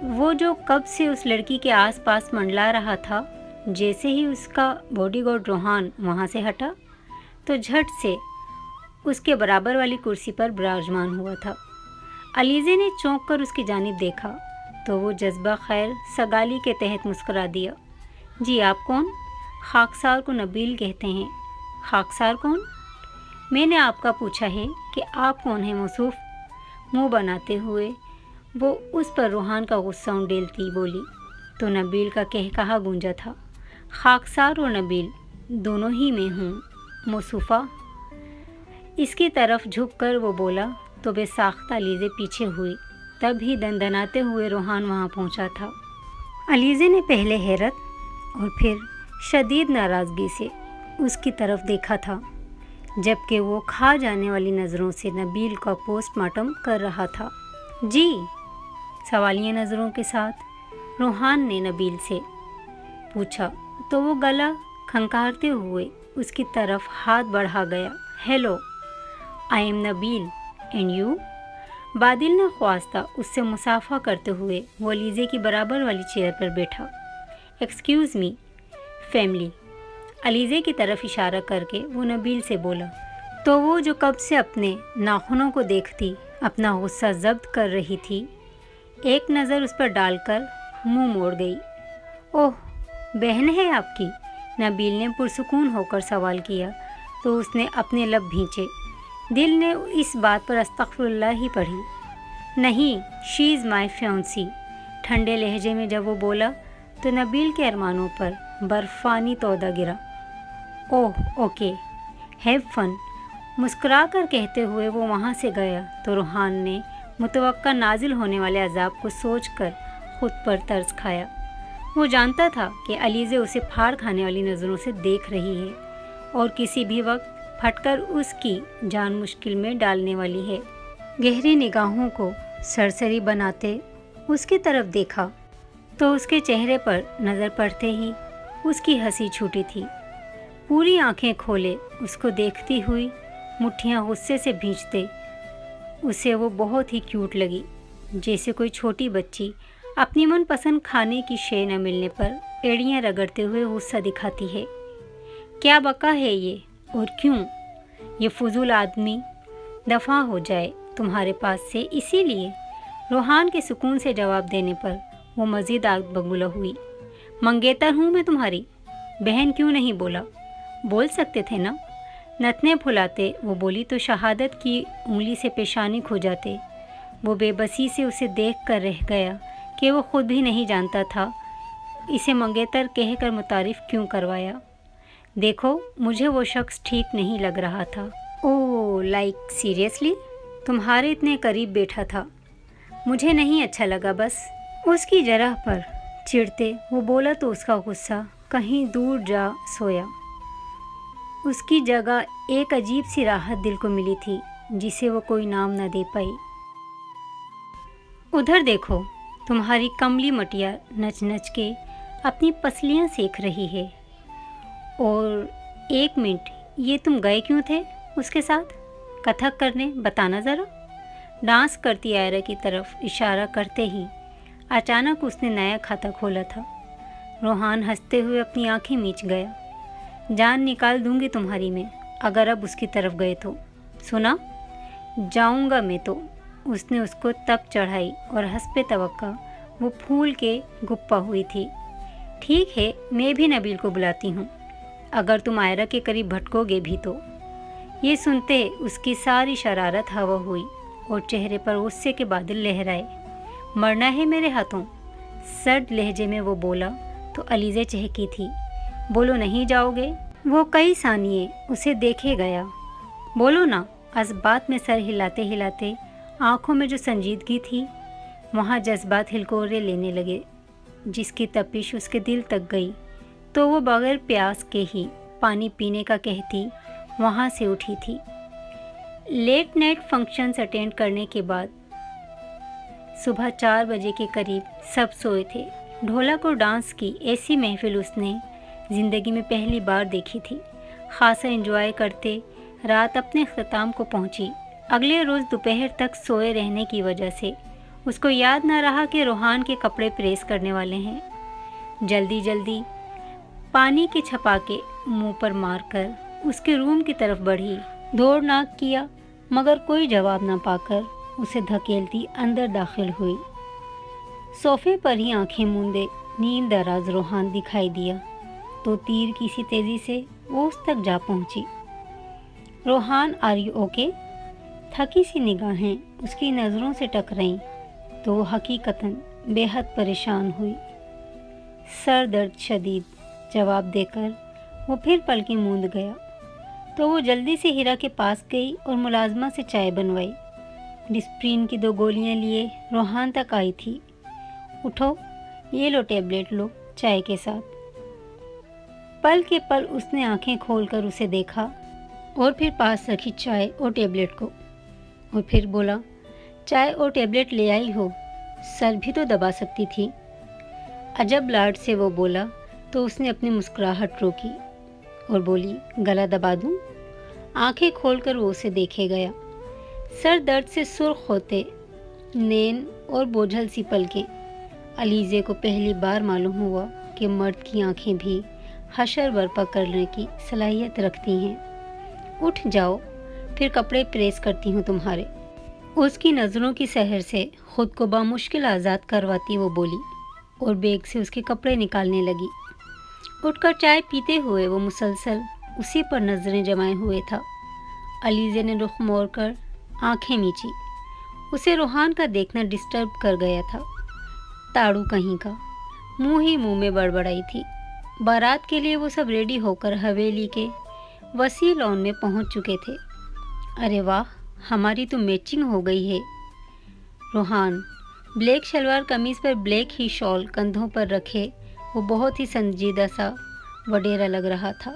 वो जो कब से उस लड़की के आसपास मंडला रहा था, जैसे ही उसका बॉडीगार्ड रोहान वहाँ से हटा तो झट से उसके बराबर वाली कुर्सी पर विराजमान हुआ था। अलीज़े ने चौंक कर उसकी जानिब देखा तो वो जज्बा खैर सगाली के तहत मुस्कुरा दिया। जी आप कौन? खाकसार को नबील कहते हैं। खाकसार कौन? मैंने आपका पूछा है कि आप कौन हैं मौसूफ? मुंह बनाते हुए वो उस पर रोहान का गुस्सा उंडेलती बोली तो नबील का कहकहा गूंजा था। खाकसार और नबील दोनों ही मैं हूँ मौसूफ़ा। इसकी तरफ झुककर वो बोला तो बेसाख्ता अलीज़े पीछे हुई। तभी दंदनाते हुए रोहान वहाँ पहुँचा था। अलीज़े ने पहले हैरत और फिर शदीद नाराज़गी से उसकी तरफ देखा था, जबकि वो खा जाने वाली नज़रों से नबील का पोस्टमार्टम कर रहा था। जी? सवालिया नज़रों के साथ रोहान ने नबील से पूछा तो वो गला खंकारते हुए उसकी तरफ हाथ बढ़ा गया। Hello, I am Nabeel and you? बादिल ने ख्वास्ता उससे मुसाफा करते हुए वो अलीज़े की बराबर वाली चेयर पर बैठा। एक्सक्यूज़ मी फैमिली, अलीज़े की तरफ इशारा करके वो नबील से बोला तो वो जो कब से अपने नाखूनों को देखती अपना गुस्सा ज़ब्त कर रही थी, एक नज़र उस पर डालकर मुंह मोड़ गई। ओह, बहन है आपकी? नबील ने पुरसुकून होकर सवाल किया तो उसने अपने लब भींचे। दिल ने इस बात पर अस्तगफिरुल्लाह ही पढ़ी। नहीं, शी इज़ माई फ्योंसी। ठंडे लहजे में जब वो बोला तो नबील के अरमानों पर बर्फ़ानी तौदा गिरा। ओह ओके, हैव फन, मुस्कुरा कर कहते हुए वो वहाँ से गया तो रूहान ने मुतवक्का नाजिल होने वाले अजाब को सोचकर खुद पर तर्स खाया। वो जानता था कि अलीज़े उसे फाड़ खाने वाली नज़रों से देख रही है और किसी भी वक्त फटकर उसकी जान मुश्किल में डालने वाली है। गहरी निगाहों को सरसरी बनाते उसकी तरफ देखा तो उसके चेहरे पर नज़र पड़ते ही उसकी हंसी छूटी थी। पूरी आंखें खोले उसको देखती हुई मुट्ठियाँ गुस्से से भींचते उसे वो बहुत ही क्यूट लगी, जैसे कोई छोटी बच्ची अपनी मनपसंद खाने की शे न मिलने पर एड़ियाँ रगड़ते हुए गुस्सा दिखाती है। क्या बका है ये, और क्यों ये फजूल आदमी दफ़ा हो जाए तुम्हारे पास से, इसीलिए। रूहान के सुकून से जवाब देने पर वो मज़ीद आग बबूला हुई। मंगेतर हूँ मैं तुम्हारी बहन, क्यों नहीं बोला? बोल सकते थे ना? नथने फुलाते वो बोली तो शहादत की उंगली से पेशानी खो जाते। वो बेबसी से उसे देख कर रह गया कि वो खुद भी नहीं जानता था इसे मंगेतर कहकर मुतारिफ़ क्यों करवाया। देखो, मुझे वो शख्स ठीक नहीं लग रहा था। ओह, लाइक सीरियसली? तुम्हारे इतने करीब बैठा था, मुझे नहीं अच्छा लगा बस। उसकी जरह पर चिढ़ते वो बोला तो उसका गुस्सा कहीं दूर जा सोया। उसकी जगह एक अजीब सी राहत दिल को मिली थी, जिसे वो कोई नाम न दे पाई। उधर देखो, तुम्हारी कमली मटिया नच नच के अपनी पसलियां सेक रही है। और 1 मिनट, ये तुम गए क्यों थे उसके साथ कथक करने, बताना ज़रा। डांस करती आयरा की तरफ इशारा करते ही अचानक उसने नया खाता खोला था। रोहान हंसते हुए अपनी आंखें मीच गया। जान निकाल दूंगी तुम्हारी मैं अगर अब उसकी तरफ गए तो। सुना, जाऊंगा मैं तो। उसने उसको तक चढ़ाई और हस्बे तवक्का वो फूल के गुप्पा हुई थी। ठीक है, मैं भी नबील को बुलाती हूँ, अगर तुम आयरा के करीब भटकोगे भी तो। ये सुनते उसकी सारी शरारत हवा हुई और चेहरे पर गुस्से के बादल लहराए। मरना है मेरे हाथों, सर्द लहजे में वो बोला तो अलीज़े चहकी थी। बोलो नहीं जाओगे? वो कई सानिये उसे देखे गया। बोलो ना। असबात में सर हिलाते हिलाते आंखों में जो संजीदगी थी, वहाँ जज्बात हिलकोरे लेने लगे, जिसकी तपिश उसके दिल तक गई तो वो बगैर प्यास के ही पानी पीने का कहती वहाँ से उठी थी। लेट नाइट फंक्शंस अटेंड करने के बाद सुबह 4 बजे के करीब सब सोए थे। ढोलक और डांस की ऐसी महफिल उसने ज़िंदगी में पहली बार देखी थी। खासा एंजॉय करते रात अपने ख़त्म को पहुंची। अगले रोज़ दोपहर तक सोए रहने की वजह से उसको याद न रहा कि रोहान के कपड़े प्रेस करने वाले हैं। जल्दी जल्दी पानी के छपाके मुंह पर मारकर उसके रूम की तरफ बढ़ी। दौड़ नाक किया मगर कोई जवाब ना पाकर उसे धकेलती अंदर दाखिल हुई। सोफे पर ही आंखें मूंदे नील दराज रोहान दिखाई दिया तो तीर की सी तेज़ी से वो उस तक जा पहुंची। Rohan, are you okay? थकी सी निगाहें उसकी नज़रों से टकराईं तो वो हकीकतन बेहद परेशान हुई। सर दर्द शदीद जवाब देकर वो फिर पलकें मूंद गया तो वो जल्दी से हीरा के पास गई और मुलाजमा से चाय बनवाई। डिस्प्रिन की 2 गोलियां लिए रोहान तक आई थी। उठो, ये लो टेबलेट लो चाय के साथ। पल के पल उसने आंखें खोलकर उसे देखा और फिर पास रखी चाय और टेबलेट को और फिर बोला, चाय और टेबलेट ले आई हो, सर भी तो दबा सकती थी। अजब लाड से वो बोला तो उसने अपनी मुस्कुराहट रोकी और बोली, गला दबा दूं? आंखें खोलकर वो उसे देखे गया। सर दर्द से सुर्ख होते नैन और बोझल सी पलकें। अलीज़े को पहली बार मालूम हुआ कि मर्द की आंखें भी हशर बर्पा करने की सलाहियत रखती हैं। उठ जाओ, फिर कपड़े प्रेस करती हूँ तुम्हारे। उसकी नज़रों की सहर से खुद को बामुश्किल आज़ाद करवाती वो बोली और बैग से उसके कपड़े निकालने लगी। उठकर चाय पीते हुए वो मुसलसल उसी पर नज़रें जमाए हुए था। अलीज़े ने रुख मोड़कर आंखें मींची। उसे रोहान का देखना डिस्टर्ब कर गया था। ताड़ू कहीं का, मुंह ही मुंह में बड़बड़ाई थी। बारात के लिए वो सब रेडी होकर हवेली के वसी लॉन में पहुंच चुके थे। अरे वाह, हमारी तो मैचिंग हो गई है। रोहान ब्लैक शलवार कमीज़ पर ब्लैक ही शॉल कंधों पर रखे वो बहुत ही संजीदा सा वडेरा लग रहा था,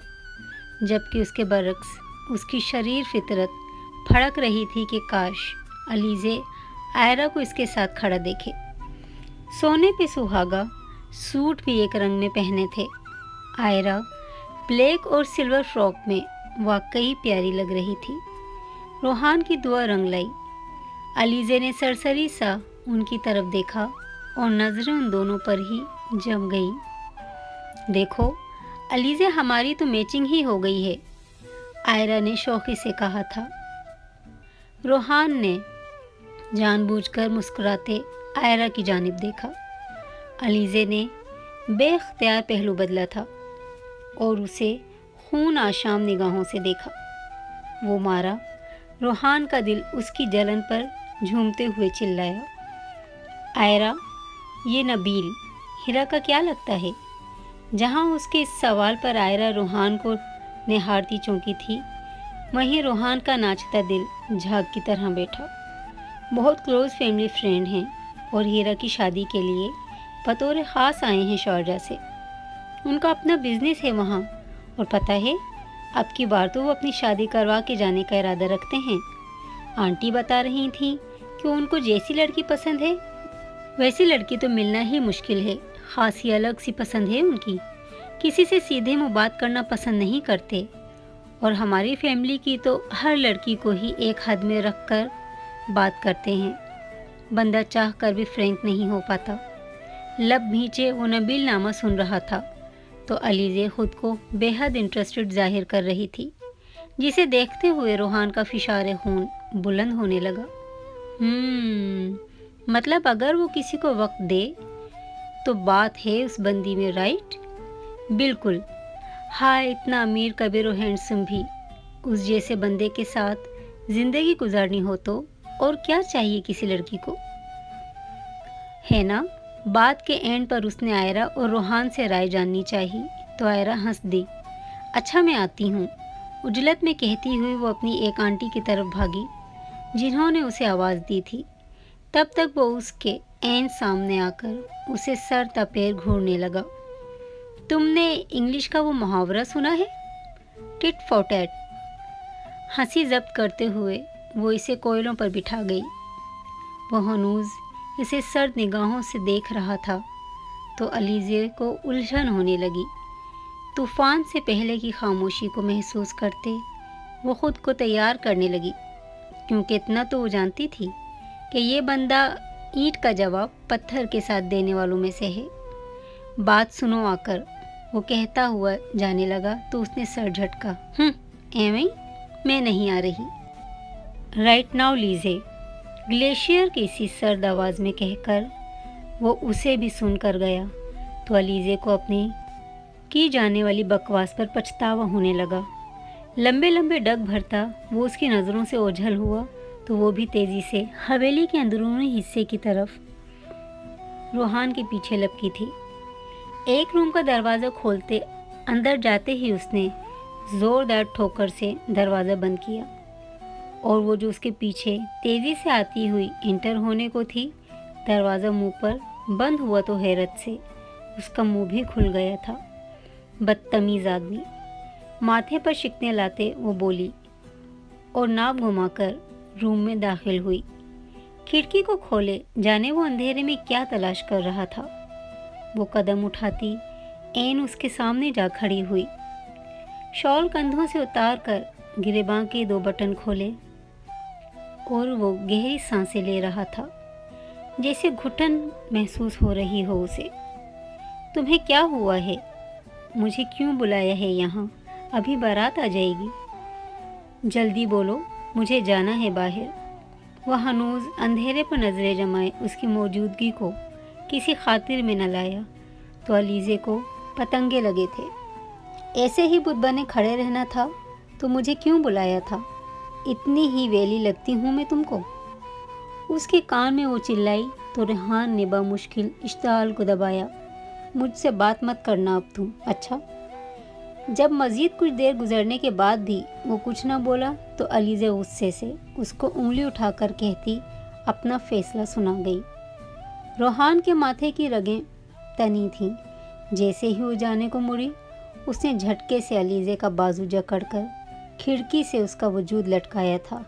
जबकि उसके बरक्स उसकी शरीर फितरत फड़क रही थी कि काश अलीज़े आयरा को इसके साथ खड़ा देखे। सोने पे सुहागा सूट भी एक रंग में पहने थे। आयरा ब्लैक और सिल्वर फ्रॉक में वाकई प्यारी लग रही थी। रोहान की दुआ रंग लाई। अलीज़े ने सरसरी सा उनकी तरफ देखा और नज़रें उन दोनों पर ही जम गई। देखो अलीज़े, हमारी तो मैचिंग ही हो गई है, आयरा ने शौक़ी से कहा था। रोहान ने जानबूझकर मुस्कुराते आयरा की जानिब देखा। अलीज़े ने बेख्तियार पहलू बदला था और उसे खून आशाम निगाहों से देखा। वो मारा। रोहान का दिल उसकी जलन पर झूमते हुए चिल्लाया, आयरा, ये नबील हीरा का क्या लगता है? जहाँ उसके इस सवाल पर आयरा रोहान को निहारती चौंकी थी, वहीं रोहान का नाचता दिल झाग की तरह बैठा। बहुत क्लोज फैमिली फ्रेंड हैं और हीरा की शादी के लिए बतौर ख़ास आए हैं शारजा से। उनका अपना बिजनेस है वहाँ, और पता है अब की बार तो वो अपनी शादी करवा के जाने का इरादा रखते हैं। आंटी बता रही थीं कि उनको जैसी लड़की पसंद है वैसी लड़की तो मिलना ही मुश्किल है। खासी अलग सी पसंद है उनकी, किसी से सीधे मुंह बात करना पसंद नहीं करते। और हमारी फैमिली की तो हर लड़की को ही एक हद में रख कर बात करते हैं, बंदा चाह कर भी फ्रैंक नहीं हो पाता। लब भींचे वो नबील नामा सुन रहा था तो अलीज़े खुद को बेहद इंटरेस्टेड जाहिर कर रही थी, जिसे देखते हुए रोहान का फिशारे खून बुलंद होने लगा। मतलब अगर वो किसी को वक्त दे तो बात है उस बंदी में, राइट? बिल्कुल। हाँ, इतना अमीर कबीर और हैंडसम भी उस जैसे बंदे के साथ ज़िंदगी गुजारनी हो तो और क्या चाहिए किसी लड़की को, है ना? बात के एंड पर उसने आयरा और रोहान से राय जाननी चाहिए तो आयरा हंस दी। अच्छा, मैं आती हूँ, उजलत में कहती हुई वो अपनी एक आंटी की तरफ भागी जिन्होंने उसे आवाज़ दी थी। तब तक वो उसके एन सामने आकर उसे सर तपेर घूरने लगा। तुमने इंग्लिश का वो मुहावरा सुना है, टिट फॉर टैट? हंसी जब्त करते हुए वो इसे कोयलों पर बिठा गई। वो हनूज इसे सर्द निगाहों से देख रहा था तो अलीज़े को उलझन होने लगी। तूफ़ान से पहले की खामोशी को महसूस करते वो खुद को तैयार करने लगी, क्योंकि इतना तो वो जानती थी कि ये बंदा ईंट का जवाब पत्थर के साथ देने वालों में से है। बात सुनो आकर, वो कहता हुआ जाने लगा तो उसने सर झटका। एवं मैं नहीं आ रही। राइट नाउ लीजे, ग्लेशियर की इसी सर्द आवाज़ में कहकर वो उसे भी सुन कर गया तो अलीज़े को अपनी की जाने वाली बकवास पर पछतावा होने लगा। लंबे लंबे डग भरता वो उसकी नज़रों से ओझल हुआ तो वो भी तेज़ी से हवेली के अंदरूनी हिस्से की तरफ रोहान के पीछे लपकी थी। एक रूम का दरवाज़ा खोलते अंदर जाते ही उसने ज़ोरदार ठोकर से दरवाज़ा बंद किया और वो जो उसके पीछे तेज़ी से आती हुई इंटर होने को थी, दरवाज़ा मुंह पर बंद हुआ तो हैरत से उसका मुंह भी खुल गया था। बदतमीज़ आदमी, माथे पर शिकने लाते वो बोली और नाक घुमाकर रूम में दाखिल हुई। खिड़की को खोले जाने वो अंधेरे में क्या तलाश कर रहा था। वो कदम उठाती ऐन उसके सामने जा खड़ी हुई। शॉल कंधों से उतार कर गिरेबां के 2 बटन खोले और वो गहरी सांसें ले रहा था, जैसे घुटन महसूस हो रही हो उसे। तुम्हें क्या हुआ है? मुझे क्यों बुलाया है यहाँ? अभी बारात आ जाएगी। जल्दी बोलो, मुझे जाना है बाहर। वह हनूज अंधेरे पर नजरें जमाए उसकी मौजूदगी को किसी खातिर में न लाया तो अलीज़े को पतंगे लगे थे। ऐसे ही बुत बने खड़े रहना था तो मुझे क्यों बुलाया था? इतनी ही वेली लगती हूँ मैं तुमको? उसके कान में वो चिल्लाई तो रेहान ने बामुश्किल इश्ताल को दबाया। मुझसे बात मत करना अब तुम, अच्छा? जब मज़ीद कुछ देर गुजरने के बाद भी वो कुछ न बोला तो अलीज़े गुस्से से उसको उंगली उठाकर कहती अपना फैसला सुना गई। रोहान के माथे की रगें तनी थीं। जैसे ही वो जाने को मुड़ी उसने झटके से अलीज़े का बाजू जकड़कर खिड़की से उसका वजूद लटकाया था।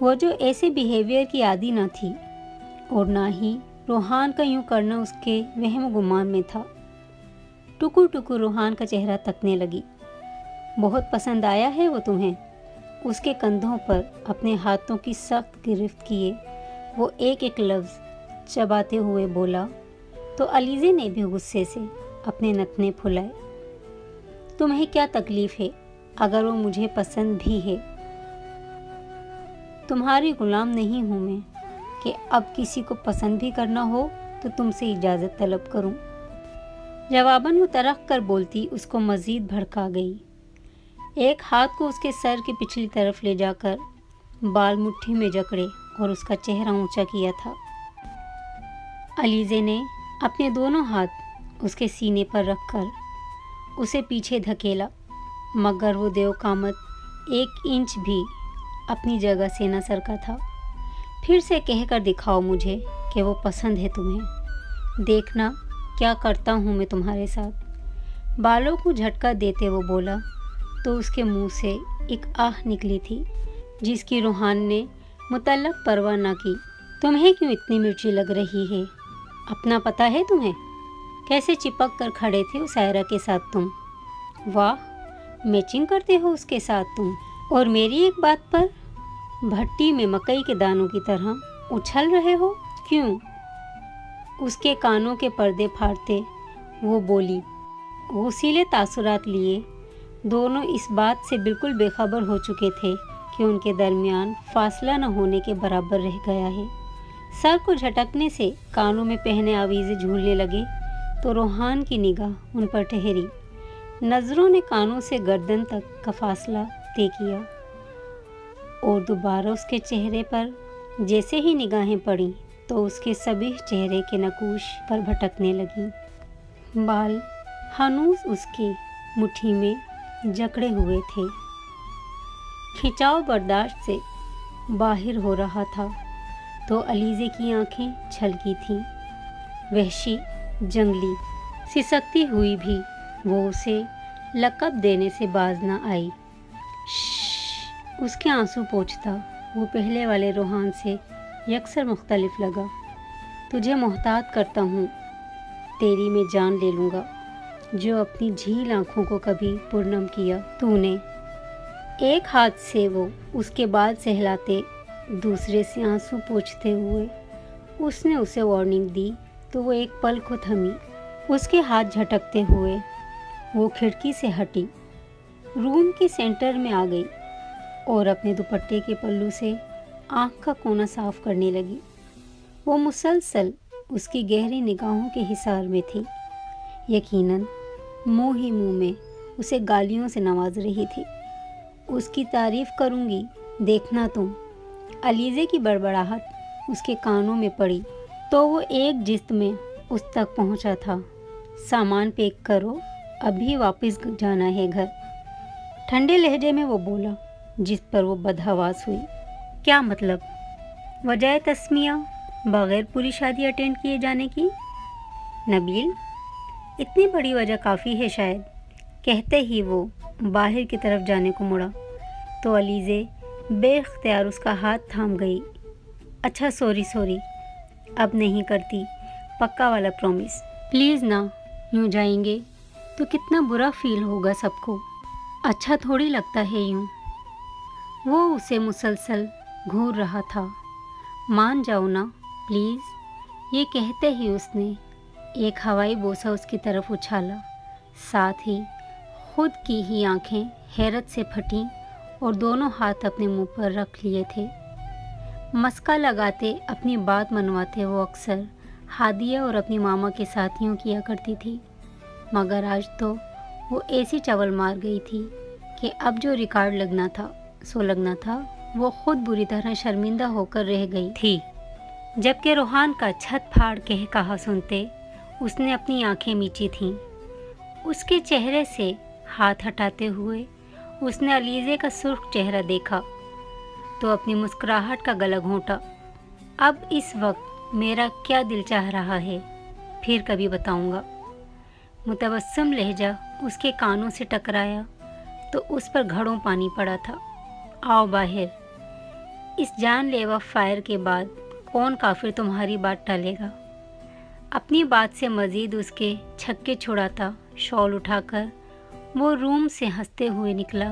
वो जो ऐसे बिहेवियर की आदी न थी और ना ही रोहान का यूं करना उसके वहम गुमान में था। टुकुर टुकुर रोहान का चेहरा तकने लगी। बहुत पसंद आया है वो तुम्हें? उसके कंधों पर अपने हाथों की सख्त गिरफ्त किए वो एक एक लफ्ज़ चबाते हुए बोला तो अलीज़े ने भी गुस्से से अपने नथने फुलाए। तुम्हें क्या तकलीफ़ है अगर वो मुझे पसंद भी है? तुम्हारी गुलाम नहीं हूँ मैं कि अब किसी को पसंद भी करना हो तो तुमसे इजाज़त तलब करूँ। जवाबन वो तरक कर बोलती उसको मज़ीद भड़का गई। एक हाथ को उसके सर की पिछली तरफ ले जाकर बाल मुट्ठी में जकड़े और उसका चेहरा ऊंचा किया था। अलीज़े ने अपने दोनों हाथ उसके सीने पर रखकर उसे पीछे धकेला, मगर वो देवकामत 1 इंच भी अपनी जगह से न सरका था। फिर से कहकर दिखाओ मुझे कि वो पसंद है तुम्हें। देखना क्या करता हूँ मैं तुम्हारे साथ। बालों को झटका देते वो बोला तो उसके मुंह से एक आह निकली थी जिसकी रोहान ने मुतल्लक परवाह न की। तुम्हें क्यों इतनी मिर्ची लग रही है? अपना पता है तुम्हें? कैसे चिपक कर खड़े थे उस आयरा के साथ तुम। वाह, मैचिंग करते हो उसके साथ तुम। और मेरी एक बात पर भट्टी में मकई के दानों की तरह उछल रहे हो क्यों? उसके कानों के पर्दे फाड़ते वो बोली। वसीले तासुरात लिए दोनों इस बात से बिल्कुल बेखबर हो चुके थे कि उनके दरमियान फासला न होने के बराबर रह गया है। सर को झटकने से कानों में पहने आवीज़ें झूलने लगे तो रोहान की निगाह उन पर ठहरी। नज़रों ने कानों से गर्दन तक का फासला तय किया और दोबारा उसके चेहरे पर जैसे ही निगाहें पड़ी तो उसके सभी चेहरे के नकूश पर भटकने लगी। बाल हनूस उसकी मुट्ठी में जकड़े हुए थे। खिंचाव बर्दाश्त से बाहर हो रहा था तो अलीज़े की आंखें छलकी थीं। वहशी, जंगली, सिसकती हुई भी वो उसे लक़ब देने से बाज न आई। उसके आंसू पोंछता वो पहले वाले रोहान से यकसर मुख्तलिफ लगा। तुझे मोहतात करता हूँ, तेरी मैं जान ले लूँगा, जो अपनी झील आँखों को कभी पुरनम किया तूने। एक हाथ से वो उसके बाल सहलाते, दूसरे से आंसू पोंछते हुए उसने उसे वार्निंग दी तो वो एक पल को थमी। उसके हाथ झटकते हुए वो खिड़की से हटी, रूम के सेंटर में आ गई और अपने दुपट्टे के पल्लू से आँख का कोना साफ करने लगी। वो मुसलसल उसकी गहरी निगाहों के हिसार में थी। यकीनन मुँह ही मुँह में उसे गालियों से नवाज रही थी। उसकी तारीफ़ करूँगी, देखना तुम। अलीज़े की बड़बड़ाहट उसके कानों में पड़ी तो वो एक जिस्त में उस तक पहुँचा था। सामान पैक करो, अभी वापस जाना है घर। ठंडे लहजे में वो बोला, जिस पर वो बदहवास हुई। क्या मतलब? वजह तस्मिया बग़ैर पूरी शादी अटेंड किए जाने की? नबील, इतनी बड़ी वजह काफ़ी है शायद। कहते ही वो बाहर की तरफ जाने को मुड़ा तो अलीज़े बेख्तियार उसका हाथ थाम गई। अच्छा सॉरी, अब नहीं करती, पक्का वाला प्रॉमिस। प्लीज़ ना, यूँ जाएंगे तो कितना बुरा फील होगा सबको। अच्छा थोड़ी लगता है यूँ। वो उसे मुसलसल घूर रहा था। मान जाओ ना प्लीज़। ये कहते ही उसने एक हवाई बोसा उसकी तरफ उछाला। साथ ही खुद की ही आंखें हैरत से फटीं और दोनों हाथ अपने मुंह पर रख लिए थे। मस्का लगाते अपनी बात मनवाते वो अक्सर हादिया और अपनी मामा के साथ यूँ किया करती थी, मगर आज तो वो ऐसी चवल मार गई थी कि अब जो रिकॉर्ड लगना था सो लगना था। वो खुद बुरी तरह शर्मिंदा होकर रह गई थी। जबकि रोहान का छत फाड़ कह कहा सुनते उसने अपनी आंखें मींची थीं। उसके चेहरे से हाथ हटाते हुए उसने अलीज़े का सुर्ख चेहरा देखा तो अपनी मुस्कुराहट का गला घोंटा। अब इस वक्त मेरा क्या दिल चाह रहा है फिर कभी बताऊंगा। मुतबस्सम लहजा उसके कानों से टकराया तो उस पर घड़ों पानी पड़ा था। आओ बाहर। इस जानलेवा फायर के बाद कौन काफिर तुम्हारी बात टालेगा। अपनी बात से मज़ीद उसके छक्के छुड़ाता शॉल उठाकर वो रूम से हंसते हुए निकला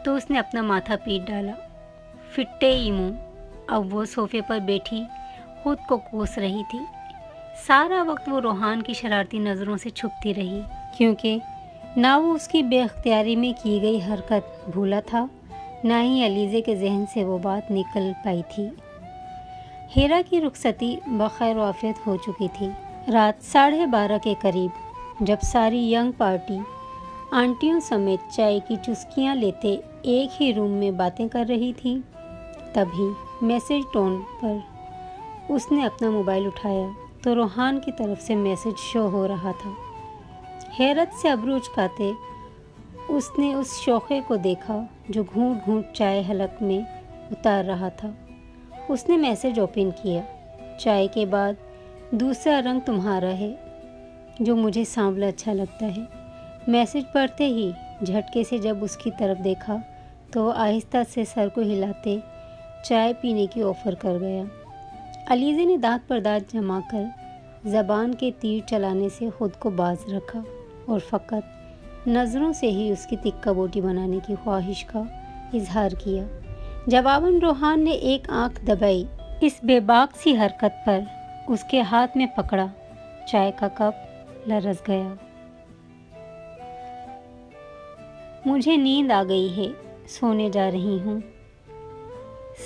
तो उसने अपना माथा पीट डाला। फिट्टे ही मुँह। अब वो सोफे पर बैठी खुद को कोस रही थी। सारा वक्त वो रोहान की शरारती नज़रों से छुपती रही, क्योंकि ना वो उसकी बेख्तियारी में की गई हरकत भूला था, ना ही अलीज़े के जहन से वो बात निकल पाई थी। हीरा की रुखसती बखैर वाफियत हो चुकी थी। रात 12:30 के करीब जब सारी यंग पार्टी आंटियों समेत चाय की चुस्कियां लेते एक ही रूम में बातें कर रही थी, तभी मैसेज टोन पर उसने अपना मोबाइल उठाया तो रोहान की तरफ से मैसेज शो हो रहा था। हैरत से अबरू उचकाते उसने उस शोखे को देखा जो घूंट घूंट चाय हलक में उतार रहा था। उसने मैसेज ओपन किया। चाय के बाद दूसरा रंग तुम्हारा है जो मुझे सांवला अच्छा लगता है। मैसेज पढ़ते ही झटके से जब उसकी तरफ देखा तो वो आहिस्ता से सर को हिलाते چائے پینے کی آفر کر گیا۔ علیزے نے دانت پر دانت جما کر زبان کے تیر چلانے سے خود کو باز رکھا اور فقط نظروں سے ہی اس کی تکہ بوٹی بنانے کی خواہش کا اظہار کیا۔ جواباً روحان نے ایک آنکھ دبائی۔ اس بے باک سی حرکت پر اس کے ہاتھ میں پکڑا چائے کا کپ لرز گیا۔ مجھے نیند آ گئی ہے، سونے جا رہی ہوں،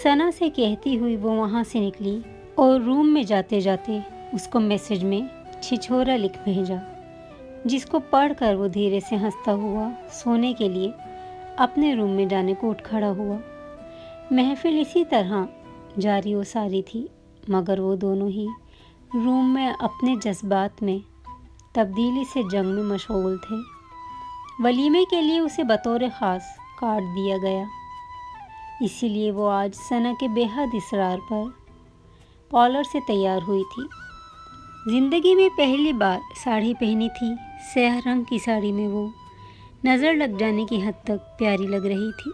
ثنا سے کہتی ہوئی وہ وہاں سے نکلی اور روم میں جاتے جاتے اس کو میسج میں چھچھورا لکھ بھیجا، جس کو پڑھ کر وہ دھیرے سے ہنستا ہوا سونے کے لیے اپنے روم میں جانے کو اٹھ کھڑا ہوا۔ محفل اسی طرح جاری و ساری تھی، مگر وہ دونوں ہی روم میں اپنے جذبات میں تبدیلی سے جنگ میں مشغول تھے۔ ولیمے کے لیے اسے بطور خاص کارڈ دیا گیا، اسی لیے وہ آج ثنا کے بے حد اصرار پر پارلر سے تیار ہوئی تھی۔ زندگی میں پہلی بار ساڑی پہنی تھی، سیاہ رنگ کی ساڑی میں وہ نظر لگ جانے کی حد تک پیاری لگ رہی تھی۔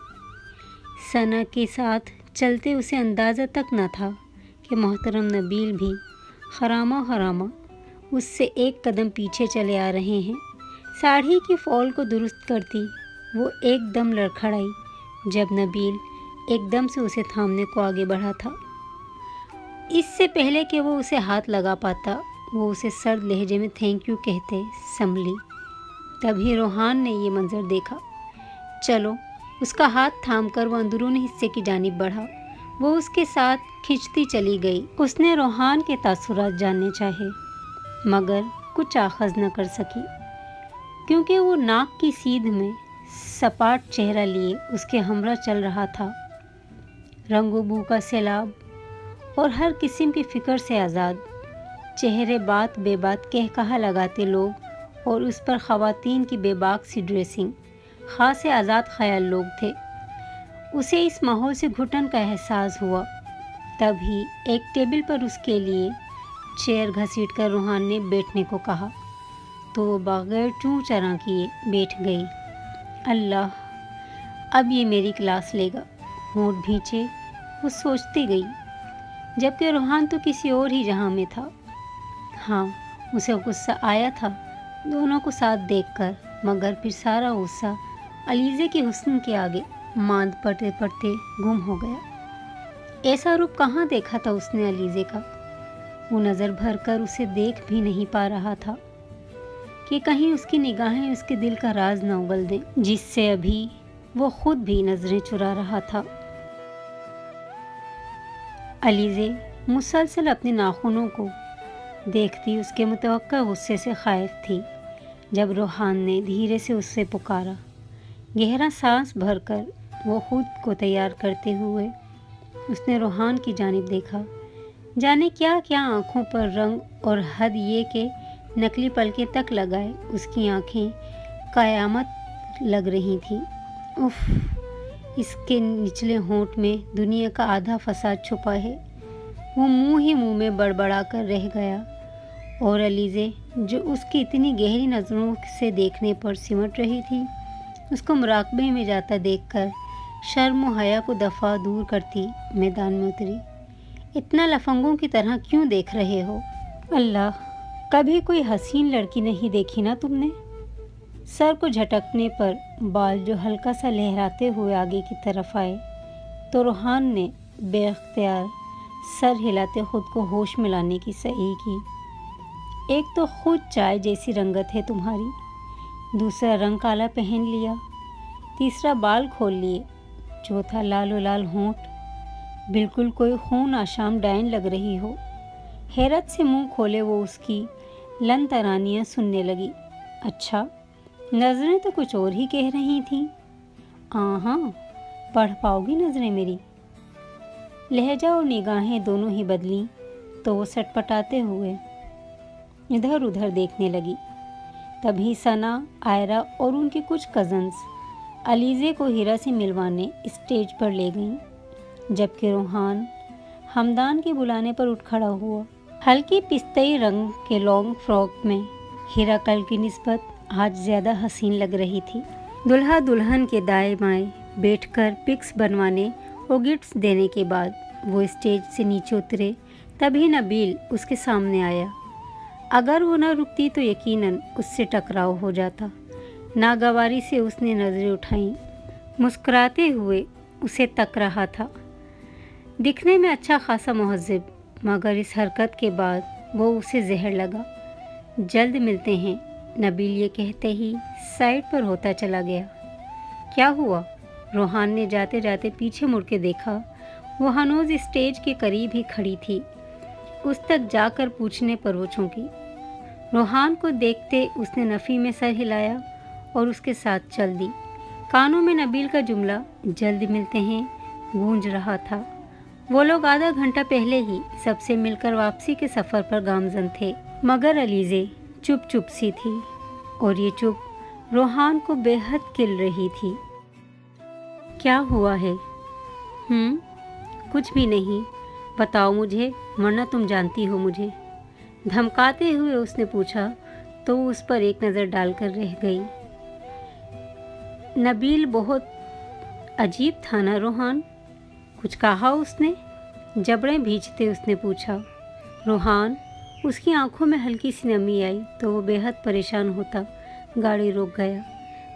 ثنا کے ساتھ چلتے اسے اندازہ تک نہ تھا کہ محترم نبیل بھی خرامہ خرامہ اس سے ایک قدم پیچھے چلے آ رہے ہیں۔ ساڑی کی فال کو درست کرتی وہ ایک دم لڑکھڑائی جب نبیل ایک دم سے اسے تھامنے کو آگے بڑھا تھا۔ اس سے پہلے کہ وہ اسے ہاتھ لگا پاتا، وہ اسے سرد لہجے میں تھینک یو کہتے سنبھلی۔ تبھی روحان نے یہ منظر دیکھا۔ چلو، اس کا ہاتھ تھام کر وہ اندرونی حصے کی جانب بڑھا۔ وہ اس کے ساتھ کھنچتی چلی گئی۔ اس نے روحان کے تاثرات جاننے چاہے، مگر کچھ آخذ نہ کر سکی، کیونکہ وہ ناک کی سیدھ میں سپاٹ چہرہ لیے اس کے ہمراہ چل رہا تھا، رنگ و بو کا سیلاب اور ہر قسم کی فکر سے آزاد۔ چہرے بات بے بات کہہ کہا لگاتے لوگ اور اس پر خواتین کی بے باک سی ڈریسنگ، خاص آزاد خیال لوگ تھے۔ اسے اس ماحول سے گھٹن کا احساس ہوا۔ تبھی ایک ٹیبل پر اس کے لیے چیئر گھسیٹ کر روحان نے بیٹھنے کو کہا تو وہ بغیر چوں چراں کیے بیٹھ گئی۔ اللہ، اب یہ میری کلاس لے گا، ہونٹ بھینچے وہ سوچتی گئی، جبکہ روحان تو کسی اور ہی جہاں میں تھا۔ ہاں، اسے غصہ آیا تھا دونوں کو ساتھ دیکھ کر، مگر پھر سارا غصہ علیزے کے حسن کے آگے ماند پڑتے پڑتے گم ہو گیا۔ ایسا روپ کہاں دیکھا تھا اس نے علیزے کا؟ وہ نظر بھر کر اسے دیکھ بھی نہیں پا رہا تھا کہ کہیں اس کی نگاہیں اس کے دل کا راز نہ اگل دیں، جس سے ابھی وہ خود بھی نظریں چرا رہا تھا۔ علیزے مسلسل اپنے ناخنوں کو دیکھتی اس کے متوقع غصے سے خائف تھی۔ جب روحان نے دھیرے سے اس سے پکارا، گہرا سانس بھر کر وہ خود کو تیار کرتے ہوئے اس نے روحان کی جانب دیکھا۔ جانے کیا کیا آنکھوں پر رنگ، اور حد یہ کہ نکلی پلکیں تک لگائے اس کی آنکھیں قیامت لگ رہی تھیں۔ اف، اس کے نچلے ہونٹ میں دنیا کا آدھا فساد چھپا ہے۔ وہ منہ میں بڑبڑا کر رہ گیا، اور علیزے جو اس کی اتنی گہری نظروں سے دیکھنے پر سمٹ رہی تھی، اس کو مراقبے میں جاتا دیکھ کر شرم و حیا کو دفعہ دور کرتی میدان میں اتری۔ اتنا لفنگوں کی طرح کیوں دیکھ رہے ہو؟ اللہ، کبھی کوئی حسین لڑکی نہیں دیکھی نا تم نے؟ سر کو جھٹکنے پر بال جو ہلکا سا لہراتے ہوئے آگے کی طرف آئے تو روحان نے بے اختیار سر ہلاتے خود کو ہوش میں لانے کی صحیح کی۔ ایک تو خود چائے جیسی رنگت ہے تمہاری، دوسرا رنگ کالا پہن لیا، تیسرا بال کھول لیے، چوتھا لال و لال ہونٹ، بالکل کوئی خون آشام ڈائن لگ رہی ہو۔ حیرت سے منہ کھولے وہ اس کی لن ترانیاں سننے لگی۔ اچھا، نظریں تو کچھ اور ہی کہہ رہی تھیں۔ ہاں، پڑھ پاؤ گی نظریں میری؟ لہجہ اور نگاہیں دونوں ہی بدلیں تو وہ سٹ پٹاتے ہوئے ادھر ادھر دیکھنے لگی۔ تبھی ثنا، آئرہ اور ان کے کچھ کزنز علیزے کو ہیرا سے ملوانے اسٹیج پر لے گئیں، جبکہ روحان ہمدان کے بلانے پر اٹھ کھڑا ہوا۔ ہلکی پستئی رنگ کے لانگ فراک میں ہیرا کل کی نسبت آج زیادہ حسین لگ رہی تھی۔ دلہا دلہن کے دائیں بائیں بیٹھ کر پکس بنوانے को गिफ्ट्स देने के बाद वो स्टेज से नीचे उतरे, तभी नबील उसके सामने आया। अगर वो न रुकती तो यकीनन उससे टकराव हो जाता। नागवारी से उसने नज़रें उठाईं, मुस्कुराते हुए उसे तक रहा था। दिखने में अच्छा खासा मुहज़्ज़ब, मगर इस हरकत के बाद वो उसे जहर लगा। जल्द मिलते हैं, नबील ये कहते ही साइड पर होता चला गया। क्या हुआ? रोहान ने जाते जाते पीछे मुड़ के देखा। वो हनूज स्टेज के करीब ही खड़ी थी। उस तक जाकर पूछने पर वो चौंकी। रोहान को देखते उसने नफ़ी में सर हिलाया और उसके साथ चल दी। कानों में नबील का जुमला जल्द मिलते हैं गूंज रहा था। वो लोग आधा घंटा पहले ही सबसे मिलकर वापसी के सफ़र पर गामज़न थे, मगर अलीज़े चुप चुप सी थी और ये चुप रोहान को बेहद किल रही थी। क्या हुआ है? कुछ भी नहीं, बताओ मुझे, वरना तुम जानती हो मुझे। धमकाते हुए उसने पूछा तो उस पर एक नज़र डालकर रह गई। नबील बहुत अजीब था ना रोहान? कुछ कहा उसने? जबड़ें भींचते उसने पूछा। रोहान, उसकी आंखों में हल्की सी नमी आई तो वो बेहद परेशान होता गाड़ी रोक गया।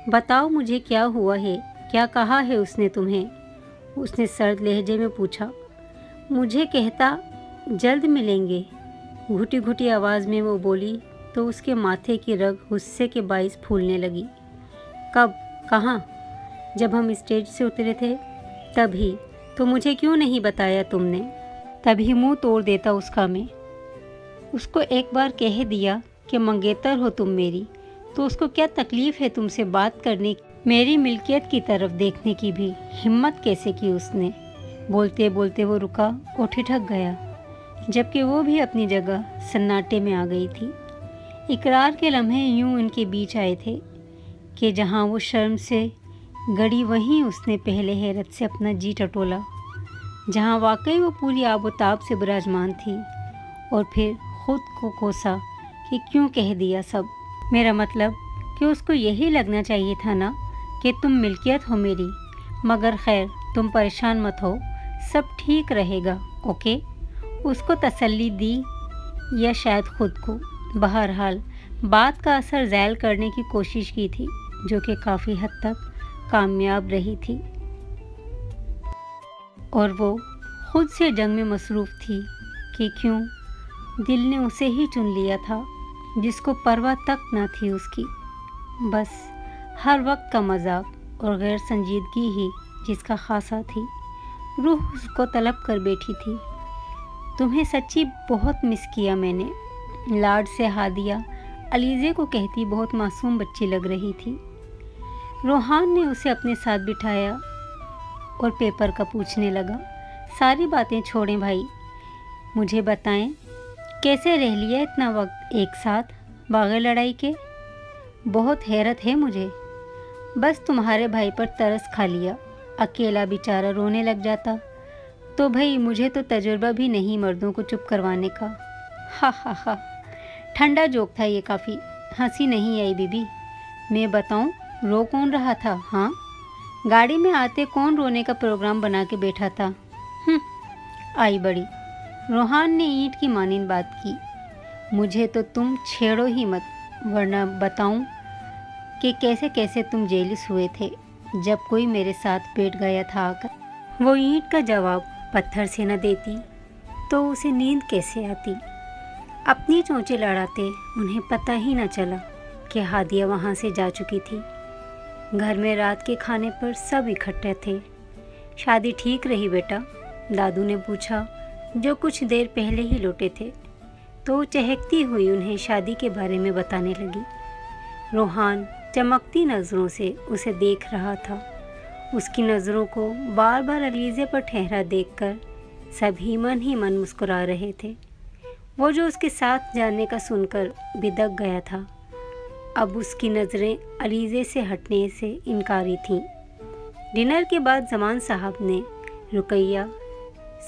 बताओ मुझे क्या हुआ है, क्या कहा है उसने तुम्हें? उसने सर्द लहजे में पूछा। मुझे कहता जल्द मिलेंगे, घुटी घुटी आवाज़ में वो बोली तो उसके माथे की रग गुस्से के बाइस फूलने लगी। कब? कहाँ? जब हम स्टेज से उतरे थे तभी। तो मुझे क्यों नहीं बताया तुमने? तभी मुंह तोड़ देता उसका मैं। उसको एक बार कह दिया कि मंगेतर हो तुम मेरी, तो उसको क्या तकलीफ़ है तुमसे बात करने की? मेरी मिल्कियत की तरफ देखने की भी हिम्मत कैसे की उसने? बोलते बोलते वो रुका और ठिठक गया, जबकि वो भी अपनी जगह सन्नाटे में आ गई थी। इकरार के लम्हे यूं इनके बीच आए थे कि जहां वो शर्म से गड़ी वहीं उसने पहले हैरत से अपना जी टटोला, जहां वाकई वो पूरी आबोताब से विराजमान थी, और फिर खुद को कोसा कि क्यों कह दिया सब। मेरा मतलब कि उसको यही लगना चाहिए था ना कि तुम मिल्कियत हो मेरी। मगर खैर, तुम परेशान मत हो, सब ठीक रहेगा, ओके? उसको तसल्ली दी या शायद खुद को। बहरहाल बात का असर ज़ायल करने की कोशिश की थी, जो कि काफ़ी हद तक कामयाब रही थी। और वो खुद से जंग में मसरूफ़ थी कि क्यों दिल ने उसे ही चुन लिया था, जिसको परवाह तक न थी उसकी। बस हर वक्त का मजाक और गैर संजीदगी ही जिसका खासा थी। रूह उसको तलब कर बैठी थी। तुम्हें सच्ची बहुत मिस किया मैंने, लाड से हादिया अलीज़े को कहती बहुत मासूम बच्ची लग रही थी। रोहान ने उसे अपने साथ बिठाया और पेपर का पूछने लगा। सारी बातें छोड़ें भाई, मुझे बताएं कैसे रह लिया इतना वक्त एक साथ बगैर लड़ाई के? बहुत हैरत है मुझे। बस तुम्हारे भाई पर तरस खा लिया, अकेला बेचारा रोने लग जाता तो भाई मुझे तो तजुर्बा भी नहीं मर्दों को चुप करवाने का। हा हा हा, ठंडा जोक था ये, काफ़ी हंसी नहीं आई बीबी। मैं बताऊं रो कौन रहा था? हाँ, गाड़ी में आते कौन रोने का प्रोग्राम बना के बैठा था? आई बड़ी। रोहान ने ईंट की मानिंद बात की। मुझे तो तुम छेड़ो ही मत, वरना बताऊं कि कैसे कैसे तुम जेलिस हुए थे जब कोई मेरे साथ बैठ गया था आकर। वो ईंट का जवाब पत्थर से न देती तो उसे नींद कैसे आती। अपनी चोंचें लड़ाते उन्हें पता ही न चला कि हादिया वहाँ से जा चुकी थी। घर में रात के खाने पर सब इकट्ठे थे। शादी ठीक रही बेटा? दादू ने पूछा, जो कुछ देर पहले ही लौटे थे। तो चहकती हुई उन्हें शादी के बारे में बताने लगी। रोहान चमकती नज़रों से उसे देख रहा था। उसकी नज़रों को बार बार अलीज़े पर ठहरा देखकर सभी मन ही मन मुस्कुरा रहे थे। वो जो उसके साथ जाने का सुनकर बिदक गया था, अब उसकी नज़रें अलीज़े से हटने से इनकारी थीं। डिनर के बाद ज़मान साहब ने रुकैया,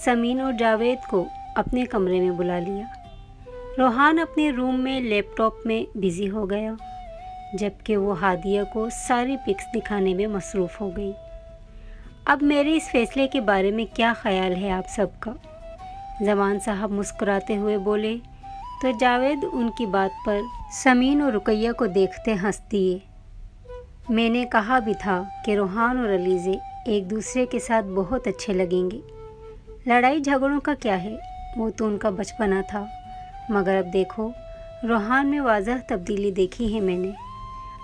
समीन और जावेद को अपने कमरे में बुला लिया। रोहान अपने रूम में लैपटॉप में बिज़ी हो गया, जबकि वो हादिया को सारी पिक्स दिखाने में मसरूफ़ हो गई। اب میرے اس فیصلے کے بارے میں کیا خیال ہے آپ سب کا؟ زمان صاحب مسکراتے ہوئے بولے تو جاوید ان کی بات پر سمین اور رقیہ کو دیکھتے ہنس دیے۔ میں نے کہا بھی تھا کہ روحان اور علیزے ایک دوسرے کے ساتھ بہت اچھے لگیں گے۔ لڑائی جھگڑوں کا کیا ہے، وہ تو ان کا بچپنا تھا، مگر اب دیکھو روحان میں واضح تبدیلی دیکھی ہے میں نے۔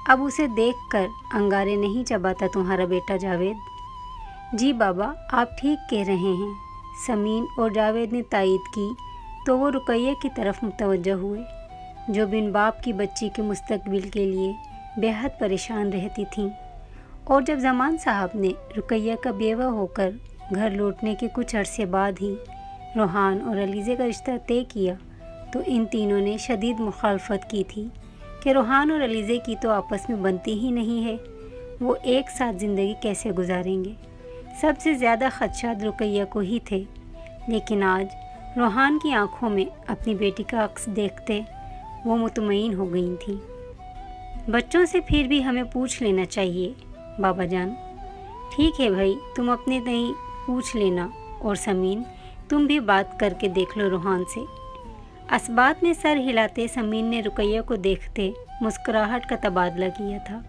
اب اسے دیکھ کر انگارے نہیں چباتا تمہارا بیٹا جاوید۔ جی بابا، آپ ٹھیک کہہ رہے ہیں، سمین اور جاوید نے تائید کی تو وہ رقیہ کی طرف متوجہ ہوئے، جو بن باپ کی بچی کے مستقبل کے لیے بے حد پریشان رہتی تھیں۔ اور جب زمان صاحب نے رقیہ کا بیوہ ہو کر گھر لوٹنے کے کچھ عرصے بعد ہی روحان اور علیزے کا رشتہ طے کیا تو ان تینوں نے شدید مخالفت کی تھی کہ روحان اور علیزے کی تو آپس میں بنتی ہی نہیں ہے، وہ ایک ساتھ زندگی کیسے گزاریں گے۔ سب سے زیادہ خدشات رقیہ کو ہی تھے، لیکن آج روحان کی آنکھوں میں اپنی بیٹی کا عکس دیکھتے وہ مطمئن ہو گئی تھیں۔ بچوں سے پھر بھی ہمیں پوچھ لینا چاہیے بابا جان۔ ٹھیک ہے بھائی، تم اپنے تئیں پوچھ لینا، اور سمین تم بھی بات کر کے دیکھ لو روحان سے۔ اسبات میں سر ہلاتے سمین نے رقیہ کو دیکھتے مسکراہٹ کا تبادلہ کیا تھا۔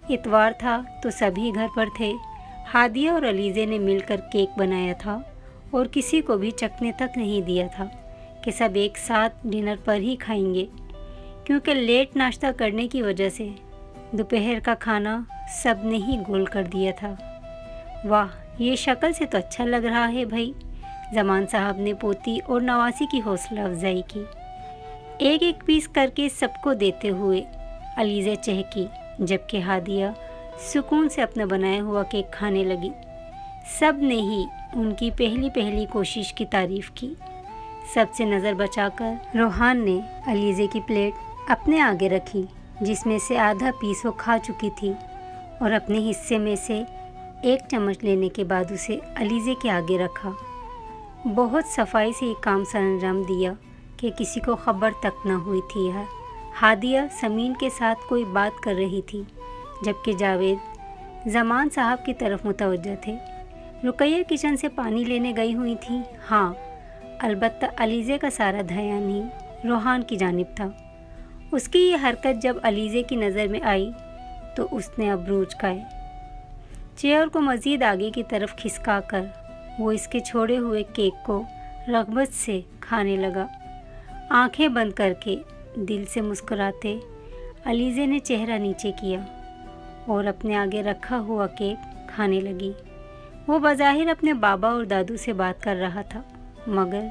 اتوار تھا تو سبھی گھر پر تھے۔ ہادیہ اور علیزے نے مل کر کیک بنایا تھا اور کسی کو بھی چکھنے تک نہیں دیا تھا کہ سب ایک ساتھ ڈنر پر ہی کھائیں گے، کیونکہ لیٹ ناشتہ کرنے کی وجہ سے دوپہر کا کھانا سب نے ہی گول کر دیا تھا۔ واہ، یہ شکل سے تو اچھا لگ رہا ہے بھائی، زمان صاحب نے پوتی اور نواسی کی حوصلہ افزائی کی۔ ایک ایک پیس کر کے سب کو دیتے ہوئے علیزہ چہکی، جبکہ ہادیہ سکون سے اپنا بنایا ہوا کیک کھانے لگی۔ سب نے ہی ان کی پہلی کوشش کی تعریف کی۔ سب سے نظر بچا کر روحان نے علیزے کی پلیٹ اپنے آگے رکھی، جس میں سے آدھا پیس وہ کھا چکی تھی، اور اپنے حصے میں سے ایک چمچ لینے کے بعد اسے علیزے کے آگے رکھا۔ بہت صفائی سے یہ کام سر انجام دیا کہ کسی کو خبر تک نہ ہوئی تھی۔ ہادیہ سمین کے ساتھ کوئی بات کر رہی تھی، جبکہ جاوید زمان صاحب کی طرف متوجہ تھے۔ رقیہ کچن سے پانی لینے گئی ہوئی تھی، ہاں، البتہ علیزے کا سارا دھیان ہی روحان کی جانب تھا۔ اس کی یہ حرکت جب علیزے کی نظر میں آئی تو اس نے ابرو اچکائے۔ چیئر کو مزید آگے کی طرف کھسکا کر وہ اس کے چھوڑے ہوئے کیک کو رغبت سے کھانے لگا۔ آنکھیں بند کر کے دل سے مسکراتے علیزے نے چہرہ نیچے کیا اور اپنے آگے رکھا ہوا کیک کھانے لگی۔ وہ بظاہر اپنے بابا اور دادو سے بات کر رہا تھا، مگر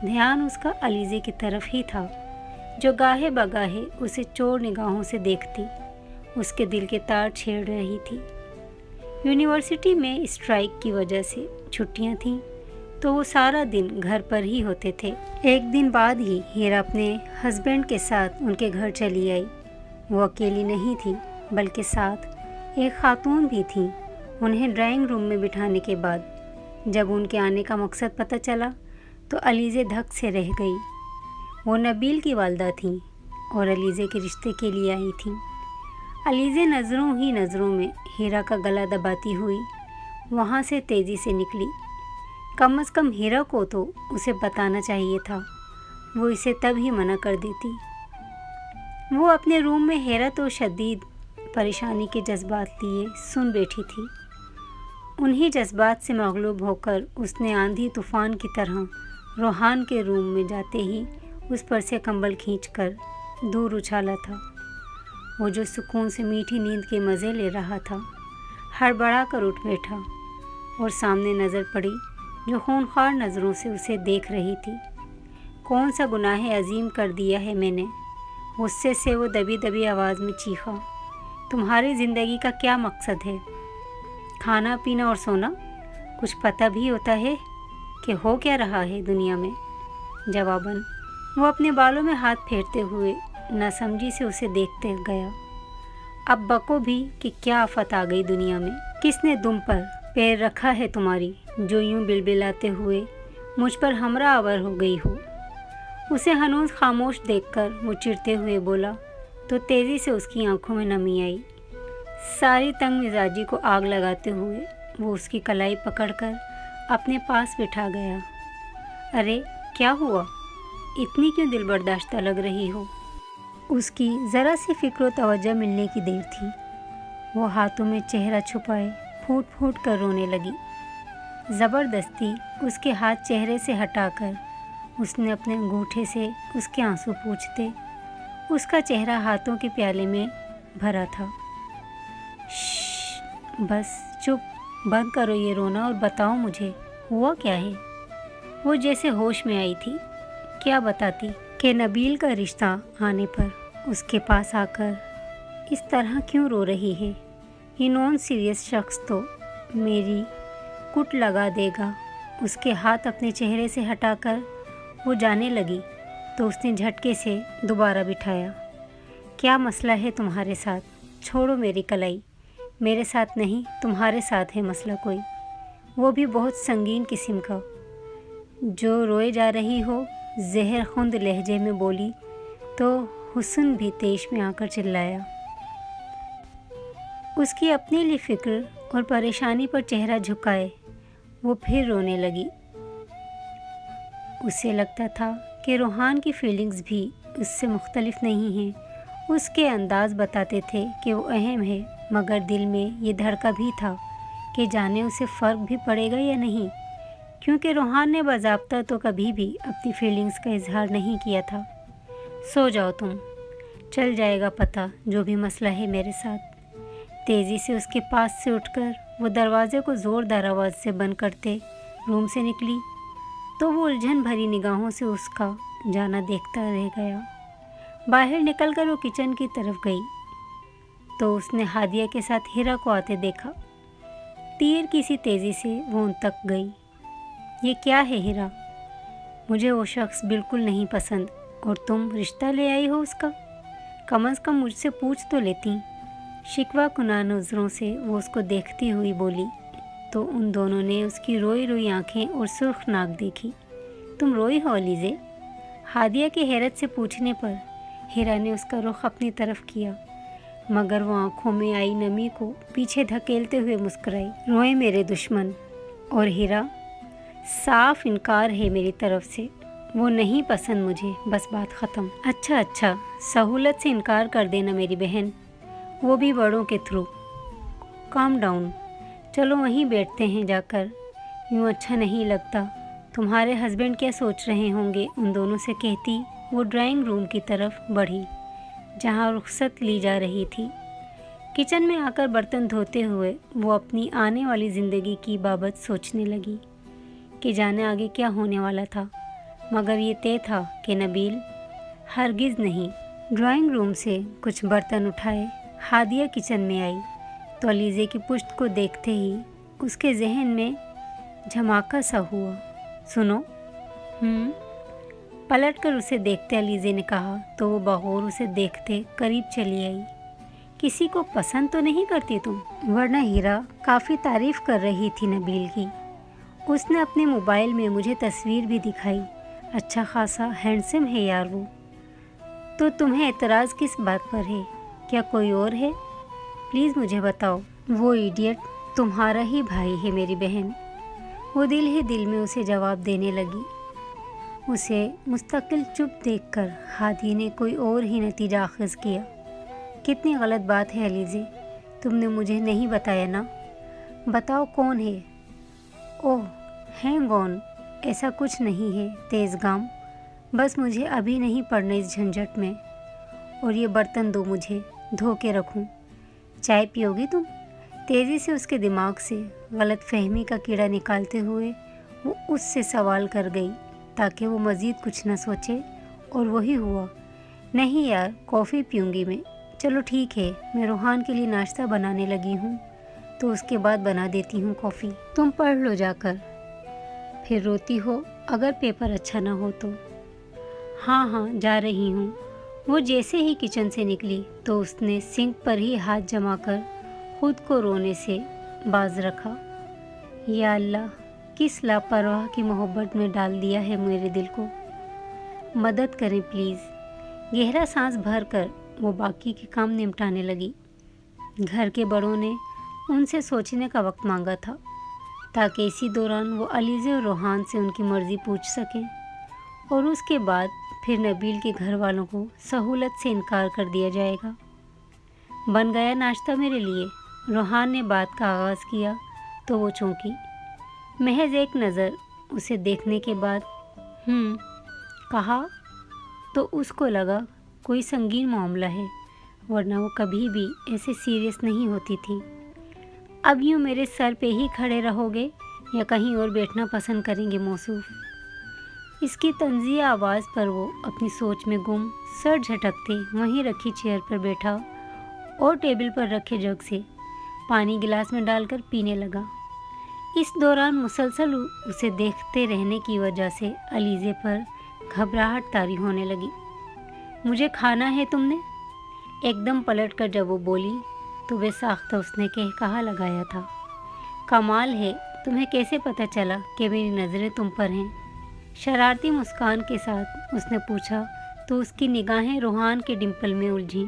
دھیان اس کا علیزے کی طرف ہی تھا، جو گاہے بگاہے اسے چور نگاہوں سے دیکھتی اس کے دل کے تار چھیڑ رہی تھی۔ یونیورسٹی میں اسٹرائک کی وجہ سے چھٹیاں تھیں تو وہ سارا دن گھر پر ہی ہوتے تھے۔ ایک دن بعد ہی ہیرا اپنے ہسبینڈ کے ساتھ ان کے گھر چلی آئی۔ وہ اکیلی نہیں تھی، بلکہ ساتھ ایک خاتون بھی تھیں۔ انہیں ڈرائنگ روم میں بٹھانے کے بعد جب ان کے آنے کا مقصد پتہ چلا تو علیزے دھک سے رہ گئی۔ وہ نبیل کی والدہ تھیں اور علیزے کے رشتے کے لیے آئی تھیں۔ علیزے نظروں ہی نظروں میں ہیرا کا گلا دباتی ہوئی وہاں سے تیزی سے نکلی۔ کم از کم ہیرا کو تو اسے بتانا چاہیے تھا، وہ اسے تب ہی منع کر دیتی۔ وہ اپنے روم میں حیرت اور شدید پریشانی کے جذبات لیے سن بیٹھی تھی۔ انہی جذبات سے مغلوب ہو کر اس نے آندھی طوفان کی طرح روحان کے روم میں جاتے ہی اس پر سے کمبل کھینچ کر دور اچھالا تھا۔ وہ جو سکون سے میٹھی نیند کے مزے لے رہا تھا، ہڑبڑا کر اٹھ بیٹھا اور سامنے نظر پڑی جو خونخوار نظروں سے اسے دیکھ رہی تھی۔ کون سا گناہ عظیم کر دیا ہے میں نے؟ غصے سے وہ دبی دبی آواز میں چیخا۔ تمہاری زندگی کا کیا مقصد ہے؟ کھانا پینا اور سونا؟ کچھ پتہ بھی ہوتا ہے کہ ہو کیا رہا ہے دنیا میں؟ جواباً وہ اپنے بالوں میں ہاتھ پھیرتے ہوئے ناسمجھی سے اسے دیکھتے گیا۔ اب بکو بھی کہ کیا آفت آ گئی دنیا میں، کس نے دم پر پیر رکھا ہے تمہاری جو یوں بلبلاتے ہوئے مجھ پر ہمراہ آور ہو گئی ہو؟ اسے ہنوز خاموش دیکھ کر وہ چڑھتے ہوئے بولا تو تیزی سے اس کی آنکھوں میں نمی آئی۔ ساری تنگ مزاجی کو آگ لگاتے ہوئے वो उसकी कलाई पकड़कर अपने पास बिठा गया। अरे क्या हुआ, इतनी क्यों दिलबर्दाश्ता लग रही हो? उसकी ज़रा सी फिक्र तवज्जो मिलने की देर थी। वो हाथों में चेहरा छुपाए फूट फूट कर रोने लगी। ज़बरदस्ती उसके हाथ चेहरे से हटाकर उसने अपने अंगूठे से उसके आंसू पोंछते उसका चेहरा हाथों के प्याले में भरा था। बस चुप, बंद करो ये रोना और बताओ मुझे हुआ क्या है। वो जैसे होश में आई थी। क्या बताती कि नबील का रिश्ता आने पर उसके पास आकर इस तरह क्यों रो रही है। ये नॉन सीरियस शख्स तो मेरी कुट लगा देगा। उसके हाथ अपने चेहरे से हटाकर वो जाने लगी तो उसने झटके से दोबारा बिठाया। क्या मसला है तुम्हारे साथ? छोड़ो मेरी कलाई, मेरे साथ नहीं तुम्हारे साथ है मसला कोई, वो भी बहुत संगीन किस्म का। जो रोए जा रही हो, ज़हर खुंद लहजे में बोली तो हुस्न भी तेश में आकर चिल्लाया। उसकी अपने लिए फ़िक्र और परेशानी पर चेहरा झुकाए वो फिर रोने लगी। उसे लगता था कि रूहान की फीलिंग्स भी उससे मुख्तलिफ नहीं हैं। उसके अंदाज़ बताते थे कि वो अहम है, मगर दिल में ये धड़का भी था कि जाने उसे फ़र्क भी पड़ेगा या नहीं, क्योंकि रूहान ने बाज़ाब्ता तो कभी भी अपनी फीलिंग्स का इजहार नहीं किया था। सो जाओ तुम, चल जाएगा पता जो भी मसला है मेरे साथ। तेज़ी से उसके पास से उठकर वो दरवाज़े को ज़ोरदार आवाज़ से बंद करते रूम से निकली तो वो उलझन भरी निगाहों से उसका जाना देखता रह गया। बाहर निकलकर वो किचन की तरफ गई तो उसने हादिया के साथ हिरा को आते देखा। तीर की सी तेज़ी से वो उन तक गई। ये क्या है हिरा? मुझे वो शख्स बिल्कुल नहीं पसंद और तुम रिश्ता ले आई हो उसका। कम से कम मुझसे पूछ तो लेती। शिकवा कुना नज़रों से वो उसको देखती हुई बोली तो उन दोनों ने उसकी रोई रोई आंखें और सुर्ख नाक देखी। तुम रोई हो अलीज़े? हादिया की हैरत से पूछने पर हिरा ने उसका रुख अपनी तरफ किया, मगर वो आंखों में आई नमी को पीछे धकेलते हुए मुस्कुराई। रोए मेरे दुश्मन। और हिरा, साफ इनकार है मेरी तरफ से, वो नहीं पसंद मुझे, बस बात ख़त्म। अच्छा, सहूलत से इनकार कर देना मेरी बहन, वो भी बड़ों के थ्रू। काम डाउन, चलो वहीं बैठते हैं जाकर, यूँ अच्छा नहीं लगता। तुम्हारे हस्बैंड क्या सोच रहे होंगे, उन दोनों से कहती वो ड्राइंग रूम की तरफ बढ़ी जहाँ रुखसत ली जा रही थी। किचन में आकर बर्तन धोते हुए वो अपनी आने वाली ज़िंदगी की बाबत सोचने लगी कि जाने आगे क्या होने वाला था, मगर ये तय था कि नबील हरगिज़ नहीं। ड्राइंग रूम से कुछ बर्तन उठाए हादिया किचन में आई तो अलीज़े की पुश्त को देखते ही उसके जहन में झमाका सा हुआ। सुनो। पलटकर उसे देखते अलीज़े ने कहा तो वो बगौर उसे देखते करीब चली आई। किसी को पसंद तो नहीं करती तुम? वरना हीरा काफ़ी तारीफ़ कर रही थी नबील की। उसने अपने मोबाइल में मुझे तस्वीर भी दिखाई। अच्छा खासा हैंडसम है यार वो। तो तुम्हें एतराज़ किस बात पर है? क्या कोई और है? प्लीज़ मुझे बताओ। वो इडियट तुम्हारा ही भाई है मेरी बहन। वो दिल ही दिल में उसे जवाब देने लगी। उसे मुस्तकिल चुप देखकर हादी ने कोई और ही नतीजा अख़ज़ किया। कितनी गलत बात है अलीज़े, तुमने मुझे नहीं बताया ना। बताओ कौन है? ओह हैंग ऑन, ऐसा कुछ नहीं है तेज़गाम, बस मुझे अभी नहीं पड़ना इस झंझट में। और ये बर्तन दो मुझे, धो के रखूं। चाय पियोगी तुम? तेज़ी से उसके दिमाग से गलत फहमी का कीड़ा निकालते हुए वो उससे सवाल कर गई ताकि वो मज़ीद कुछ न सोचे, और वही हुआ। नहीं यार, कॉफ़ी पीऊँगी मैं। चलो ठीक है, मैं रूहान के लिए नाश्ता बनाने लगी हूँ तो उसके बाद बना देती हूँ कॉफ़ी। तुम पढ़ लो जाकर, फिर रोती हो अगर पेपर अच्छा ना हो तो। हाँ जा रही हूँ। वो जैसे ही किचन से निकली तो उसने सिंक पर ही हाथ जमाकर खुद को रोने से बाज रखा। या अल्लाह, किस लापरवाह की मोहब्बत में डाल दिया है मेरे दिल को। मदद करें प्लीज़। गहरा सांस भर कर वो बाकी के काम निपटाने लगी। घर के बड़ों ने उनसे सोचने का वक्त मांगा था, ताकि इसी दौरान वो अलीज़े और रोहान से उनकी मर्ज़ी पूछ सकें, और उसके बाद फिर नबील के घर वालों को सहूलत से इनकार कर दिया जाएगा। बन गया नाश्ता मेरे लिए? रोहान ने बात का आगाज़ किया तो वो चौंकी। महज एक नज़र उसे देखने के बाद कहा तो उसको लगा कोई संगीन मामला है, वरना वो कभी भी ऐसे सीरियस नहीं होती थी। अब यूँ मेरे सर पे ही खड़े रहोगे या कहीं और बैठना पसंद करेंगे मौसूफ? इसकी तंज़ीह आवाज़ पर वो अपनी सोच में गुम सर झटकते वहीं रखी चेयर पर बैठा और टेबल पर रखे जग से पानी गिलास में डालकर पीने लगा। इस दौरान मुसलसल उसे देखते रहने की वजह से अलीज़े पर घबराहट तारी होने लगी। मुझे खाना है तुमने? एकदम पलटकर जब वो बोली तो बेसाख्ता उसने कहा लगाया था, कमाल है, तुम्हें कैसे पता चला कि मेरी नज़रें तुम पर हैं? शरारती मुस्कान के साथ उसने पूछा तो उसकी निगाहें रोहान के डिंपल में उलझीं।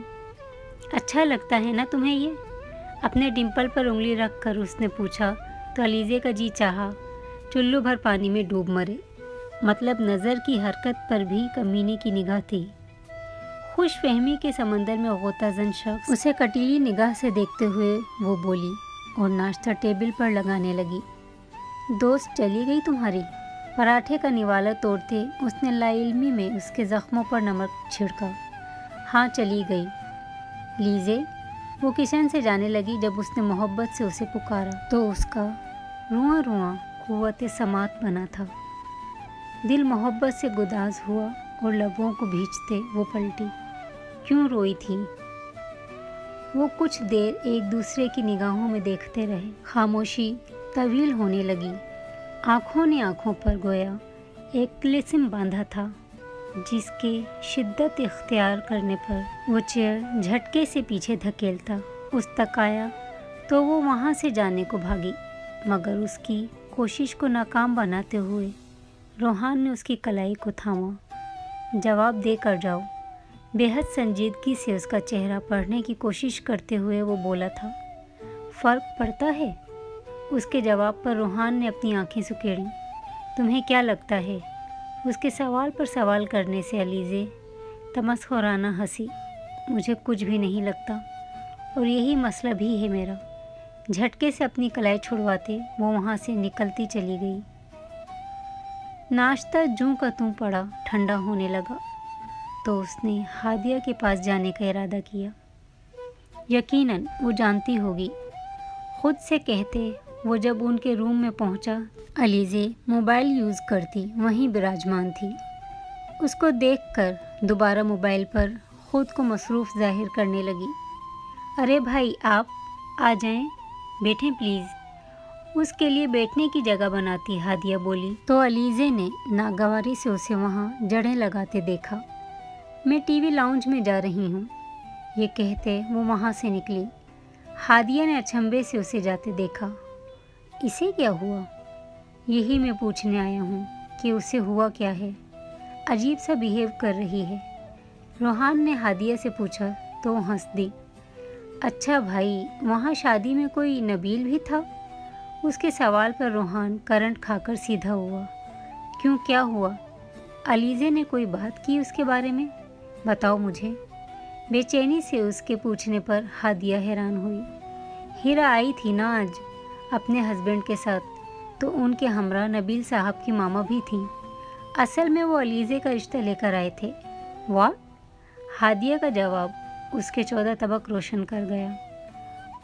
अच्छा लगता है ना तुम्हें ये? अपने डिंपल पर उंगली रख कर उसने पूछा तो अलीज़े का जी चाहा चुल्लू भर पानी में डूब मरे। मतलब नज़र की हरकत पर भी कमीने की निगाह थी। खुश फहमी के समंदर में गोताज़न शख्स उसे कटीली निगाह से देखते हुए वो बोली और नाश्ता टेबल पर लगाने लगी। दोस्त चली गई तुम्हारी? पराठे का निवाला तोड़ते उसने लाइल्मी में उसके ज़ख्मों पर नमक छिड़का। हाँ चली गई। लीजे, वो किचन से जाने लगी जब उसने मोहब्बत से उसे पुकारा तो उसका रुआं रुआं कुव्वत समात बना था। दिल मोहब्बत से गुदाज हुआ और लबों को भींचते वो पलटी। क्यों रोई थी? वो कुछ देर एक दूसरे की निगाहों में देखते रहे। खामोशी तवील होने लगी। आँखों ने आँखों पर गोया एक तिलिस्म बांधा था, जिसके शिद्दत इख्तियार करने पर वो चेयर झटके से पीछे धकेलता उस तक आया तो वो वहाँ से जाने को भागी, मगर उसकी कोशिश को नाकाम बनाते हुए रोहान ने उसकी कलाई को थामा। जवाब दे कर जाओ। बेहद संजीदगी से उसका चेहरा पढ़ने की कोशिश करते हुए वो बोला था। फ़र्क पड़ता है? उसके जवाब पर रोहान ने अपनी आंखें सुकेड़ी। तुम्हें क्या लगता है? उसके सवाल पर सवाल करने से अलीज़े तमस्खुराना हंसी। मुझे कुछ भी नहीं लगता और यही मसला भी है मेरा। झटके से अपनी कलाई छुड़वाते वो वहाँ से निकलती चली गई। नाश्ता जूं का त्यों पड़ा ठंडा होने लगा तो उसने हादिया के पास जाने का इरादा किया। यकीनन वो जानती होगी। खुद से कहते वो जब उनके रूम में पहुंचा, अलीज़े मोबाइल यूज़ करती वहीं विराजमान थी। उसको देखकर दोबारा मोबाइल पर ख़ुद को मसरूफ़ ज़ाहिर करने लगी। अरे भाई, आप आ जाएं, बैठें प्लीज़। उसके लिए बैठने की जगह बनाती हादिया बोली तो अलीज़े ने नागवारी से उसे वहाँ जड़ें लगाते देखा। मैं टीवी लाउंज में जा रही हूँ, ये कहते वो वहाँ से निकली। हादिया ने अचंभे से उसे जाते देखा। इसे क्या हुआ? यही मैं पूछने आया हूँ कि उसे हुआ क्या है। अजीब सा बिहेव कर रही है। रोहान ने हादिया से पूछा तो वो हंस दी। अच्छा भाई, वहाँ शादी में कोई नबील भी था? उसके सवाल पर रोहान करंट खाकर सीधा हुआ। क्यों, क्या हुआ? अलीज़े ने कोई बात की उसके बारे में? बताओ मुझे। बेचैनी से उसके पूछने पर हादिया हैरान हुई। हीरा आई थी ना आज अपने हस्बैंड के साथ, तो उनके हमरा नबील साहब की मामा भी थी। असल में वो अलीज़े का रिश्ता लेकर आए थे। वाह? हादिया का जवाब उसके 14 तबक रोशन कर गया।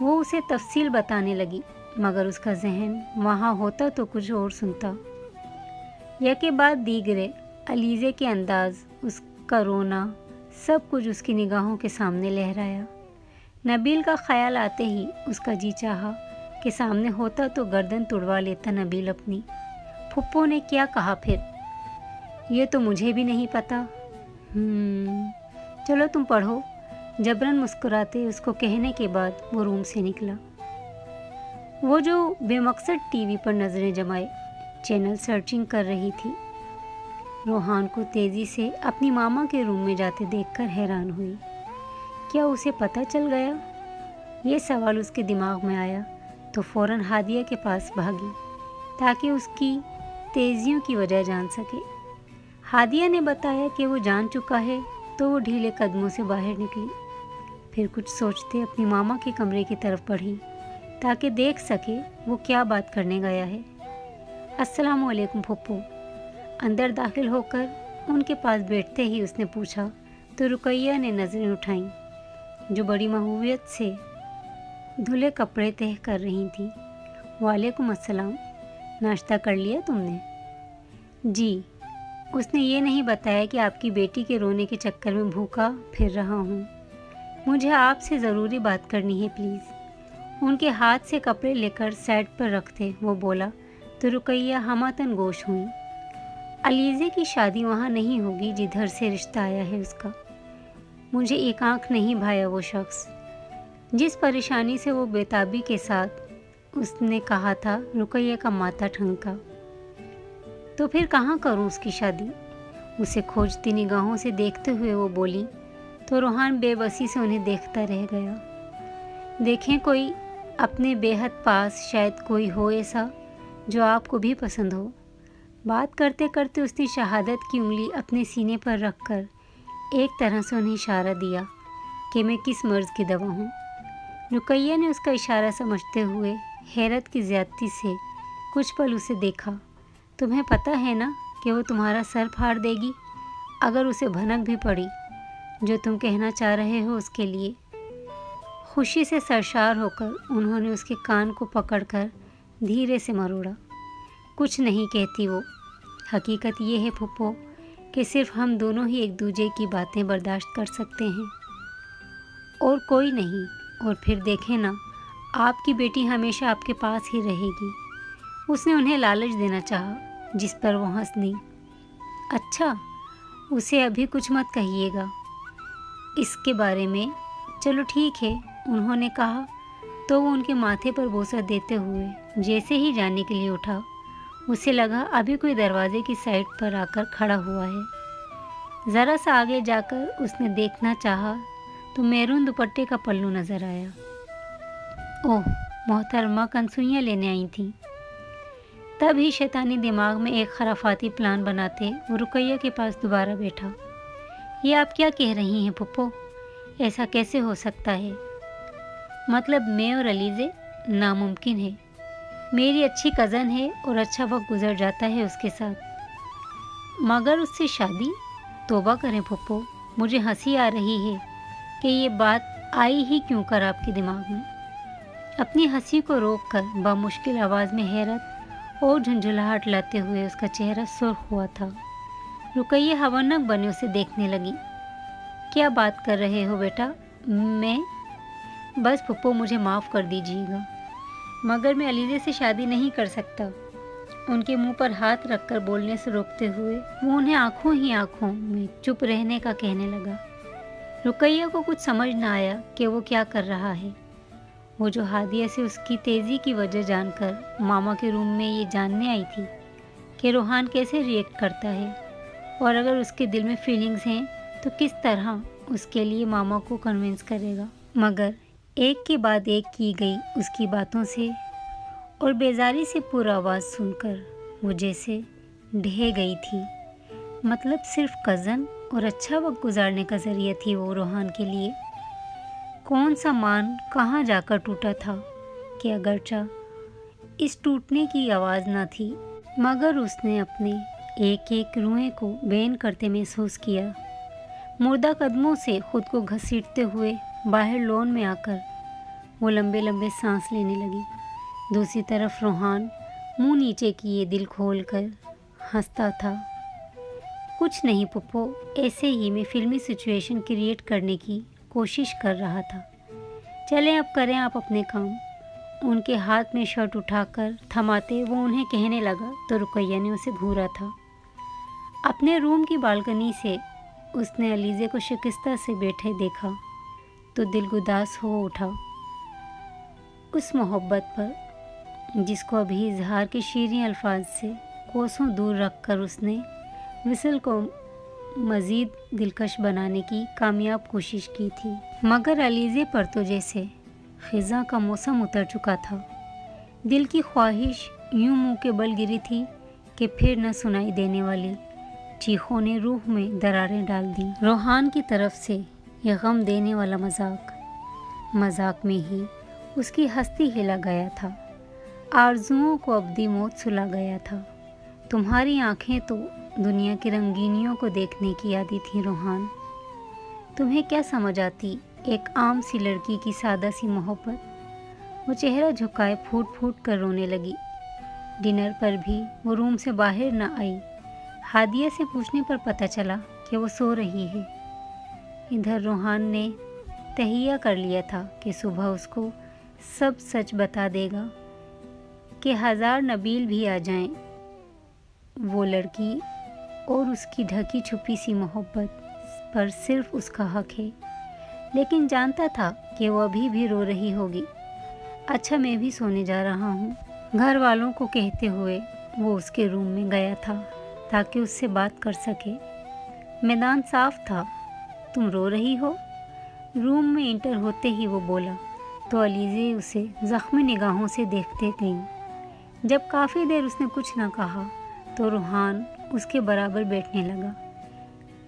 वो उसे तफसील बताने लगी, मगर उसका जहन वहाँ होता तो कुछ और सुनता। यके बाद दीगरे अलीज़े के अंदाज, उसका रोना, सब कुछ उसकी निगाहों के सामने लहराया। नबील का ख्याल आते ही उसका जी चाहा कि सामने होता तो गर्दन तुड़वा लेता नबील अपनी। फुप्पो ने क्या कहा फिर? ये तो मुझे भी नहीं पता। चलो तुम पढ़ो। जबरन मुस्कुराते उसको कहने के बाद वो रूम से निकला। वो जो बेमकसद टीवी पर नज़रें जमाए चैनल सर्चिंग कर रही थी, रोहान को तेज़ी से अपनी मामा के रूम में जाते देखकर हैरान हुई। क्या उसे पता चल गया? ये सवाल उसके दिमाग में आया तो फ़ौरन हादिया के पास भागी ताकि उसकी तेज़ियों की वजह जान सके। हादिया ने बताया कि वो जान चुका है, तो वो ढीले कदमों से बाहर निकली। फिर कुछ सोचते अपनी मामा के कमरे की तरफ बढ़ी ताकि देख सके वो क्या बात करने गया है। अस्सलामु अलैकुम फुप्पो। अंदर दाखिल होकर उनके पास बैठते ही उसने पूछा तो रुकैया ने नज़रें उठाईं, जो बड़ी महूवियत से धुले कपड़े तह कर रही थी। वालेकुम अस्सलाम, नाश्ता कर लिया तुमने? जी। उसने ये नहीं बताया कि आपकी बेटी के रोने के चक्कर में भूखा फिर रहा हूँ। मुझे आपसे ज़रूरी बात करनी है प्लीज़। उनके हाथ से कपड़े लेकर साइड पर रखते वो बोला तो रुकैया हमातन गोश हुई। अलीज़े की शादी वहाँ नहीं होगी जिधर से रिश्ता आया है उसका। मुझे एक आंख नहीं भाया वो शख्स। जिस परेशानी से वो बेताबी के साथ उसने कहा था, रुकैया का माथा ठनका। तो फिर कहाँ करूँ उसकी शादी? उसे खोजती निगाहों से देखते हुए वो बोली तो रोहान बेबसी से उन्हें देखता रह गया। देखें कोई अपने बेहद पास शायद कोई हो ऐसा जो आपको भी पसंद हो। बात करते करते उसने शहादत की उंगली अपने सीने पर रखकर एक तरह से उन्हें इशारा दिया कि मैं किस मर्ज़ की दवा हूँ। रुकैया ने उसका इशारा समझते हुए हैरत की ज़्यादती से कुछ पल उसे देखा। तुम्हें पता है ना कि वो तुम्हारा सर फाड़ देगी अगर उसे भनक भी पड़ी जो तुम कहना चाह रहे हो उसके लिए। खुशी से सरशार होकर उन्होंने उसके कान को पकड़कर धीरे से मरोड़ा। कुछ नहीं कहती वो। हकीकत ये है फुप्पो कि सिर्फ हम दोनों ही एक दूसरे की बातें बर्दाश्त कर सकते हैं और कोई नहीं। और फिर देखें ना, आपकी बेटी हमेशा आपके पास ही रहेगी। उसने उन्हें लालच देना चाहा, जिस पर वो हंस दी। अच्छा, उसे अभी कुछ मत कहिएगा इसके बारे में। चलो ठीक है, उन्होंने कहा तो वो उनके माथे पर बोसा देते हुए जैसे ही जाने के लिए उठा, उसे लगा अभी कोई दरवाजे की साइड पर आकर खड़ा हुआ है। ज़रा सा आगे जाकर उसने देखना चाहा तो मैरून दुपट्टे का पल्लू नज़र आया। ओह, मोहतरमा कनसुइयाँ लेने आई थी। तब ही शैतानी दिमाग में एक खराफाती प्लान बनाते वो रुकैया के पास दोबारा बैठा। ये आप क्या कह रही हैं पुप्पो? ऐसा कैसे हो सकता है? मतलब मैं और अलीज़े? नामुमकिन है। मेरी अच्छी कज़न है और अच्छा वक्त गुजर जाता है उसके साथ, मगर उससे शादी? तौबा करें पुप्पो, मुझे हंसी आ रही है कि ये बात आई ही क्यों कर आपके दिमाग में। अपनी हंसी को रोककर बामुश्किल आवाज़ में हैरत और झुंझुलाहट लाते हुए उसका चेहरा सुर्ख हुआ था। रुकैया हवनक बने उसे देखने लगी। क्या बात कर रहे हो बेटा? मैं? बस पुप्पो, मुझे माफ़ कर दीजिएगा, मगर मैं अलीज़े से शादी नहीं कर सकता। उनके मुंह पर हाथ रखकर बोलने से रोकते हुए वो उन्हें आंखों ही आंखों में चुप रहने का कहने लगा। रुकैया को कुछ समझ न आया कि वो क्या कर रहा है। वो जो हादिया से उसकी तेज़ी की वजह जानकर मामा के रूम में ये जानने आई थी कि रोहान कैसे रिएक्ट करता है, और अगर उसके दिल में फीलिंग्स हैं तो किस तरह उसके लिए मामा को कन्विंस करेगा। मगर एक के बाद एक की गई उसकी बातों से और बेजारी से पूरा आवाज़ सुनकर वो जैसे ढह गई थी। मतलब सिर्फ कज़न और अच्छा वक्त गुजारने का ज़रिया थी वो रोहान के लिए। कौन सा मान कहाँ जाकर टूटा था कि अगरचा इस टूटने की आवाज़ न थी, मगर उसने अपने एक एक रुएं को बेन करते महसूस किया। मुर्दा कदमों से खुद को घसीटते हुए बाहर लॉन में आकर वो लंबे लंबे सांस लेने लगी। दूसरी तरफ रोहान मुंह नीचे किए दिल खोलकर हंसता था। कुछ नहीं पुप्पो, ऐसे ही मैं फिल्मी सिचुएशन क्रिएट करने की कोशिश कर रहा था। चलें अब करें आप अपने काम। उनके हाथ में शर्ट उठाकर थमाते वो उन्हें कहने लगा तो रुकैया ने उसे घूरा था। अपने रूम की बालकनी से उसने अलीज़े को शिकस्ता से बैठे देखा तो दिल गुदास हो उठा। उस मोहब्बत पर जिसको अभी इजहार के शीरीं अल्फाज से कोसों दूर रखकर उसने विसल को मज़ीद दिलकश बनाने की कामयाब कोशिश की थी। मगर अलीज़े पर तो जैसे ख़िज़ा का मौसम उतर चुका था। دل کی خواہش یوں منہ کے بل گری تھی کہ پھر نہ سنائی دینے والی چیخوں نے روح میں دراریں ڈال دیں۔ روحان کی طرف سے یہ غم دینے والا مذاق میں ہی اس کی ہستی ہلا گیا تھا، آرزوؤں کو ابدی موت سلا گیا تھا۔ تمہاری آنکھیں تو دنیا کی رنگینیوں کو دیکھنے کی عادی تھیں روحان، تمہیں کیا سمجھ آتی ایک عام سی لڑکی کی سادہ سی محبت۔ وہ چہرہ جھکائے پھوٹ پھوٹ کر رونے لگی۔ ڈنر پر بھی وہ روم سے باہر نہ آئی۔ ہادیہ سے پوچھنے پر پتہ چلا کہ وہ سو رہی ہے۔ ادھر روحان نے تہیہ کر لیا تھا کہ صبح اس کو سب سچ بتا دے گا کہ 1000 نبیل بھی آ جائیں، وہ لڑکی اور اس کی ڈھکی چھپی سی محبت پر صرف اس کا حق ہے، لیکن جانتا تھا کہ وہ ابھی بھی رو رہی ہوگی۔ اچھا میں بھی سونے جا رہا ہوں، گھر والوں کو کہتے ہوئے وہ اس کے روم میں گیا تھا تاکہ اس سے بات کر سکے۔ میدان صاف تھا۔ تم رو رہی ہو؟ روم میں انٹر ہوتے ہی وہ بولا تو علیزے اسے زخمی نگاہوں سے دیکھتے گئیں۔ جب کافی دیر اس نے کچھ نہ کہا تو روحان اس کے برابر بیٹھنے لگا۔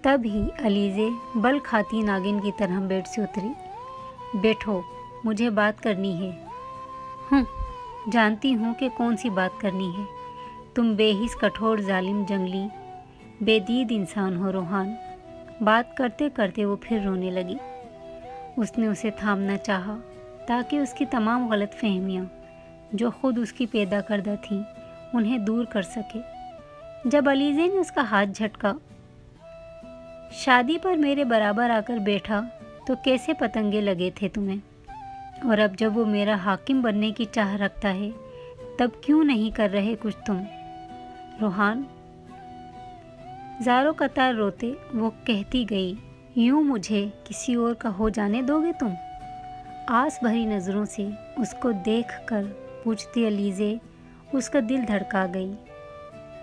تب ہی علیزے بل کھاتی ناگن کی طرح بیڈ سے اتری۔ بیٹھو، مجھے بات کرنی ہے۔ جانتی ہوں کہ کون سی بات کرنی ہے۔ تم بے حس کٹھور ظالم جنگلی بے دید انسان ہو روحان۔ بات کرتے کرتے وہ پھر رونے لگی۔ اس نے اسے تھامنا چاہا تاکہ اس کی تمام غلط فہمیاں جو خود اس کی پیدا کردہ تھیں انہیں دور کر سکے۔ جب علیزے نے اس کا ہاتھ جھٹکا، شادی پر میرے برابر آ کر بیٹھا تو کیسے پتنگے لگے تھے تمہیں، اور اب جب وہ میرا حاکم بننے کی چاہ رکھتا ہے تب کیوں نہیں کر رہے کچھ تم؟ روحان زاروں قطار روتے وہ کہتی گئی، یوں مجھے کسی اور کا ہو جانے دو گے تم؟ آس بھری نظروں سے اس کو دیکھ کر پوچھتی علیزے اس کا دل دھڑکا گئی۔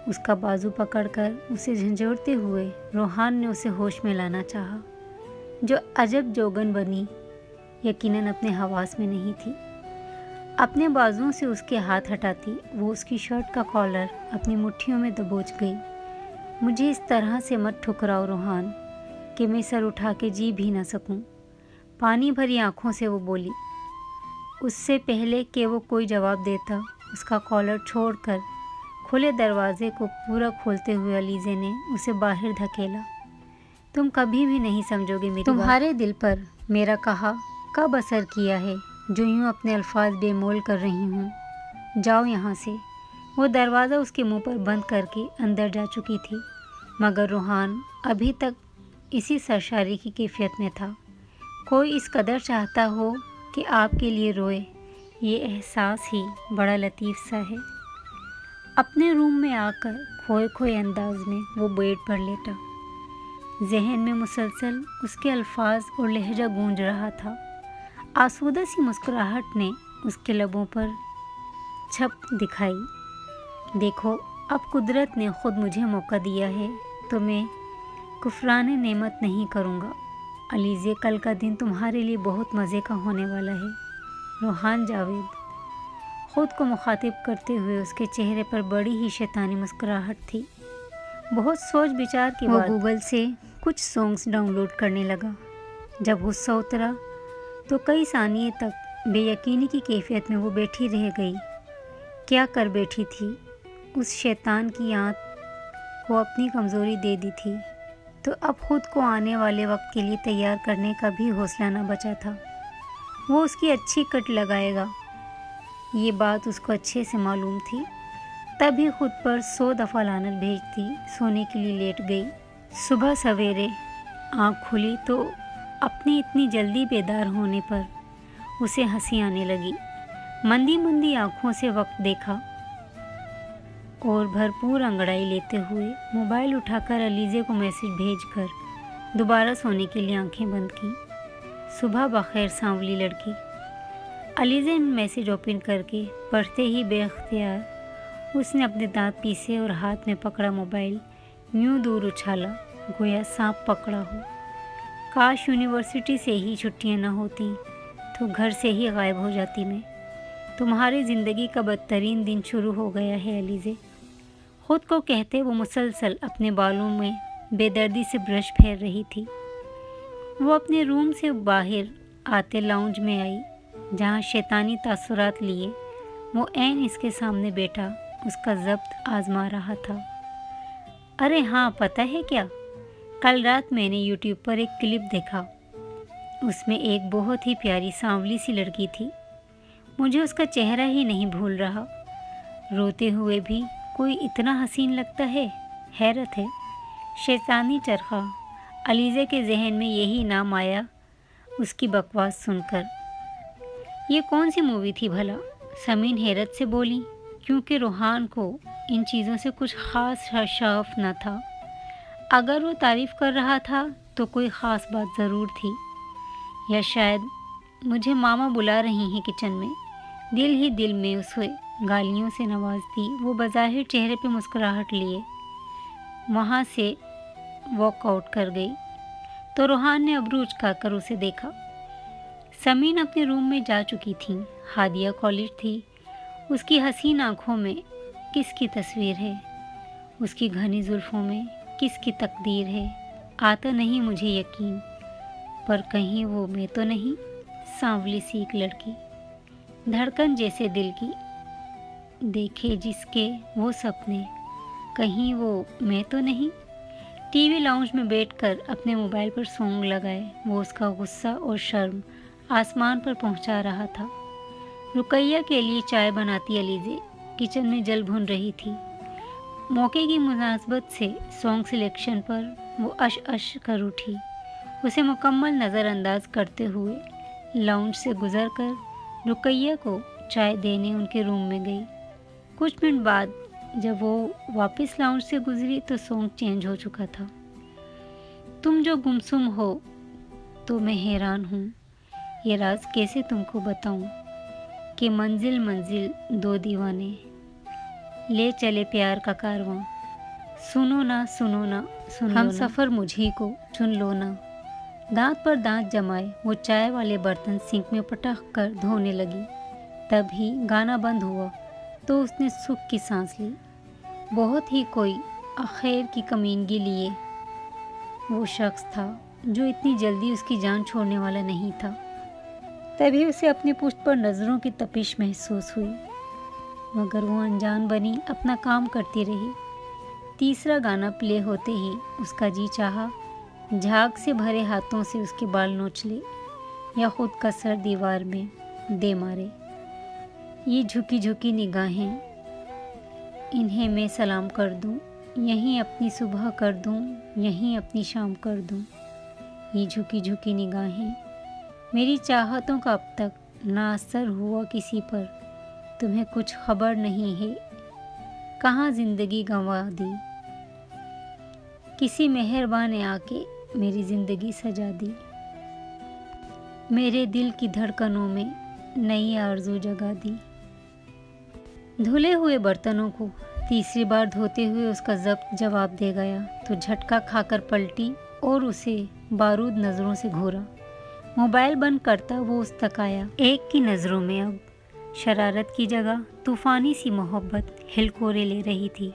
اس کا بازو پکڑ کر اسے جھنجھوڑتے ہوئے روحان نے اسے ہوش میں لانا چاہا۔ جو عجب جوگن بنی یقیناً اپنے حواس میں نہیں تھی۔ اپنے بازوؤں سے اس کے ہاتھ ہٹاتی وہ اس کی شرٹ کا کالر اپنی مٹھیوں میں دبوچ گئی۔ مجھے اس طرح سے مت ٹھکراؤ روحان کہ میں سر اٹھا کے جی بھی نہ سکوں، پانی بھری آنکھوں سے وہ بولی۔ اس سے پہلے کہ وہ کوئی جواب دیتا اس کا کالر چھوڑ کر کھلے دروازے کو پورا کھولتے ہوئے علیزے نے اسے باہر دھکیلا۔ تم کبھی بھی نہیں سمجھو گے میری بات۔ تمہارے دل پر میرا کہا کب اثر کیا ہے جو یوں اپنے الفاظ بے مول کر رہی ہوں؟ جاؤ یہاں سے۔ وہ دروازہ اس کے منہ پر بند کر کے اندر جا چکی تھی، مگر روحان ابھی تک اسی سرشاری کی کیفیت میں تھا۔ کوئی اس قدر چاہتا ہو کہ آپ کے لیے روئے، یہ احساس ہی بڑا لطیف سا ہے۔ اپنے روم میں آ کر کھوئے کھوئے انداز میں وہ بیڈ پر لیٹا۔ ذہن میں مسلسل اس کے الفاظ اور لہجہ گونج رہا تھا۔ آسودہ سی مسکراہٹ نے اس کے لبوں پر چھپ دکھائی۔ دیکھو اب قدرت نے خود مجھے موقع دیا ہے تو میں کفران نعمت نہیں کروں گا۔ علیزے کل کا دن تمہارے لیے بہت مزے کا ہونے والا ہے۔ روحان جاوید خود کو مخاطب کرتے ہوئے اس کے چہرے پر بڑی ہی شیطانی مسکراہٹ تھی۔ بہت سوچ بچار کے بعد وہ گوگل سے کچھ سانگز ڈاؤن لوڈ کرنے لگا۔ جب غصہ اترا تو کئی ثانیے تک بے یقینی کی کیفیت میں وہ بیٹھی رہ گئی۔ کیا کر بیٹھی تھی؟ اس شیطان کی آنت کو اپنی کمزوری دے دی تھی تو اب خود کو آنے والے وقت کے لیے تیار کرنے کا بھی حوصلہ نہ بچا تھا۔ وہ اس کی اچھی کٹ لگائے گا، یہ بات اس کو اچھے سے معلوم تھی۔ تبھی خود پر 100 دفعہ لعنت بھیجتی سونے کے لیے لیٹ گئی۔ صبح سویرے آنکھ کھلی تو اپنی اتنی جلدی بیدار ہونے پر اسے ہنسی آنے لگی۔ مندی مندی آنکھوں سے وقت دیکھا اور بھرپور انگڑائی لیتے ہوئے موبائل اٹھا کر علیزے کو میسج بھیج کر دوبارہ سونے کے لیے آنکھیں بند کیں۔ صبح بخیر سانولی لڑکی۔ علیزے نے میسج اوپن کر کے پڑھتے ہی بے اختیار اس نے اپنے دانت پیسے اور ہاتھ میں پکڑا موبائل یوں دور اچھالا گویا سانپ پکڑا ہو۔ کاش یونیورسٹی سے ہی چھٹیاں نہ ہوتی تو گھر سے ہی غائب ہو جاتی میں۔ तुम्हारी ज़िंदगी का बदतरीन दिन शुरू हो गया है अलीज़े, खुद को कहते वो मुसलसल अपने बालों में बेदर्दी से ब्रश फेर रही थी। वो अपने रूम से बाहर आते लाउंज में आई, जहाँ शैतानी तासुरात लिए वो ऐन इसके सामने बैठा उसका ज़ब्त आजमा रहा था। अरे हाँ, पता है क्या, कल रात मैंने यूट्यूब पर एक क्लिप देखा। उसमें एक बहुत ही प्यारी सांवली सी लड़की थी। मुझे उसका चेहरा ही नहीं भूल रहा। रोते हुए भी कोई इतना हसीन लगता है, हैरत है। शैतानी चरखा, अलीज़े के जहन में यही नाम आया उसकी बकवास सुनकर। ये कौन सी मूवी थी भला? समीन हैरत से बोली, क्योंकि रूहान को इन चीज़ों से कुछ ख़ास शौक़ न था। अगर वो तारीफ़ कर रहा था तो कोई ख़ास बात ज़रूर थी, या शायद मुझे मामा बुला रही हैं किचन में। दिल ही दिल में उसे गालियों से नवाजती वो बज़ाहिर चेहरे पे मुस्कुराहट लिए वहाँ से वॉकआउट कर गई तो रूहान ने अबरू उचकाकर उसे देखा। समीन अपने रूम में जा चुकी थी। हादिया कॉलेज थी। उसकी हसीन आँखों में किसकी तस्वीर है, उसकी घनी जुल्फ़ों में किसकी तकदीर है, आता नहीं मुझे यकीन। पर कहीं वो मैं तो नहीं, सांवली सी एक लड़की, धड़कन जैसे दिल की, देखे जिसके वो सपने, कहीं वो मैं तो नहीं। टीवी लाउंज में बैठकर अपने मोबाइल पर सॉन्ग लगाए वो उसका गुस्सा और शर्म आसमान पर पहुंचा रहा था। रुकैया के लिए चाय बनाती अलीज़े किचन में जल भून रही थी। मौके की मुनासबत से सॉन्ग सिलेक्शन पर वो अश कर उठी। उसे मुकम्मल नज़रअंदाज करते हुए लाउंज से गुजरकर रुकैया को चाय देने उनके रूम में गई। कुछ मिनट बाद जब वो वापस लाउंज से गुजरी तो सॉन्ग चेंज हो चुका था। तुम जो गुमसुम हो तो मैं हैरान हूँ, ये राज कैसे तुमको बताऊँ कि मंजिल मंजिल दो दीवाने ले चले प्यार का कारवां। सुनो ना सुनो ना सुन हम सफ़र मुझी को चुन लो ना। दांत पर दांत जमाए वो चाय वाले बर्तन सिंक में पटक कर धोने लगी। तभी गाना बंद हुआ तो उसने सुख की सांस ली। बहुत ही कोई आखिर की कमीनगी लिए वो शख्स था जो इतनी जल्दी उसकी जान छोड़ने वाला नहीं था। तभी उसे अपनी पुश्त पर नज़रों की तपिश महसूस हुई, मगर वो अनजान बनी अपना काम करती रही। तीसरा गाना प्ले होते ही उसका जी चाहा झाग से भरे हाथों से उसके बाल नोच ले या खुद का सर दीवार में दे मारे। ये झुकी झुकी निगाहें, इन्हें मैं सलाम कर दूं, यहीं अपनी सुबह कर दूं, यहीं अपनी शाम कर दूं। ये झुकी झुकी निगाहें, मेरी चाहतों का अब तक ना असर हुआ किसी पर, तुम्हें कुछ खबर नहीं है कहाँ ज़िंदगी गंवा दी। किसी मेहरबान ने आके मेरी ज़िंदगी सजा दी, मेरे दिल की धड़कनों में नई आरज़ू जगा दी। धुले हुए बर्तनों को तीसरी बार धोते हुए उसका ज़ब्त जवाब दे गया तो झटका खाकर पलटी और उसे बारूद नज़रों से घूरा। मोबाइल बंद करता वो उस तक आया। एक की नज़रों में अब शरारत की जगह तूफ़ानी सी मोहब्बत हिलकोरे ले रही थी,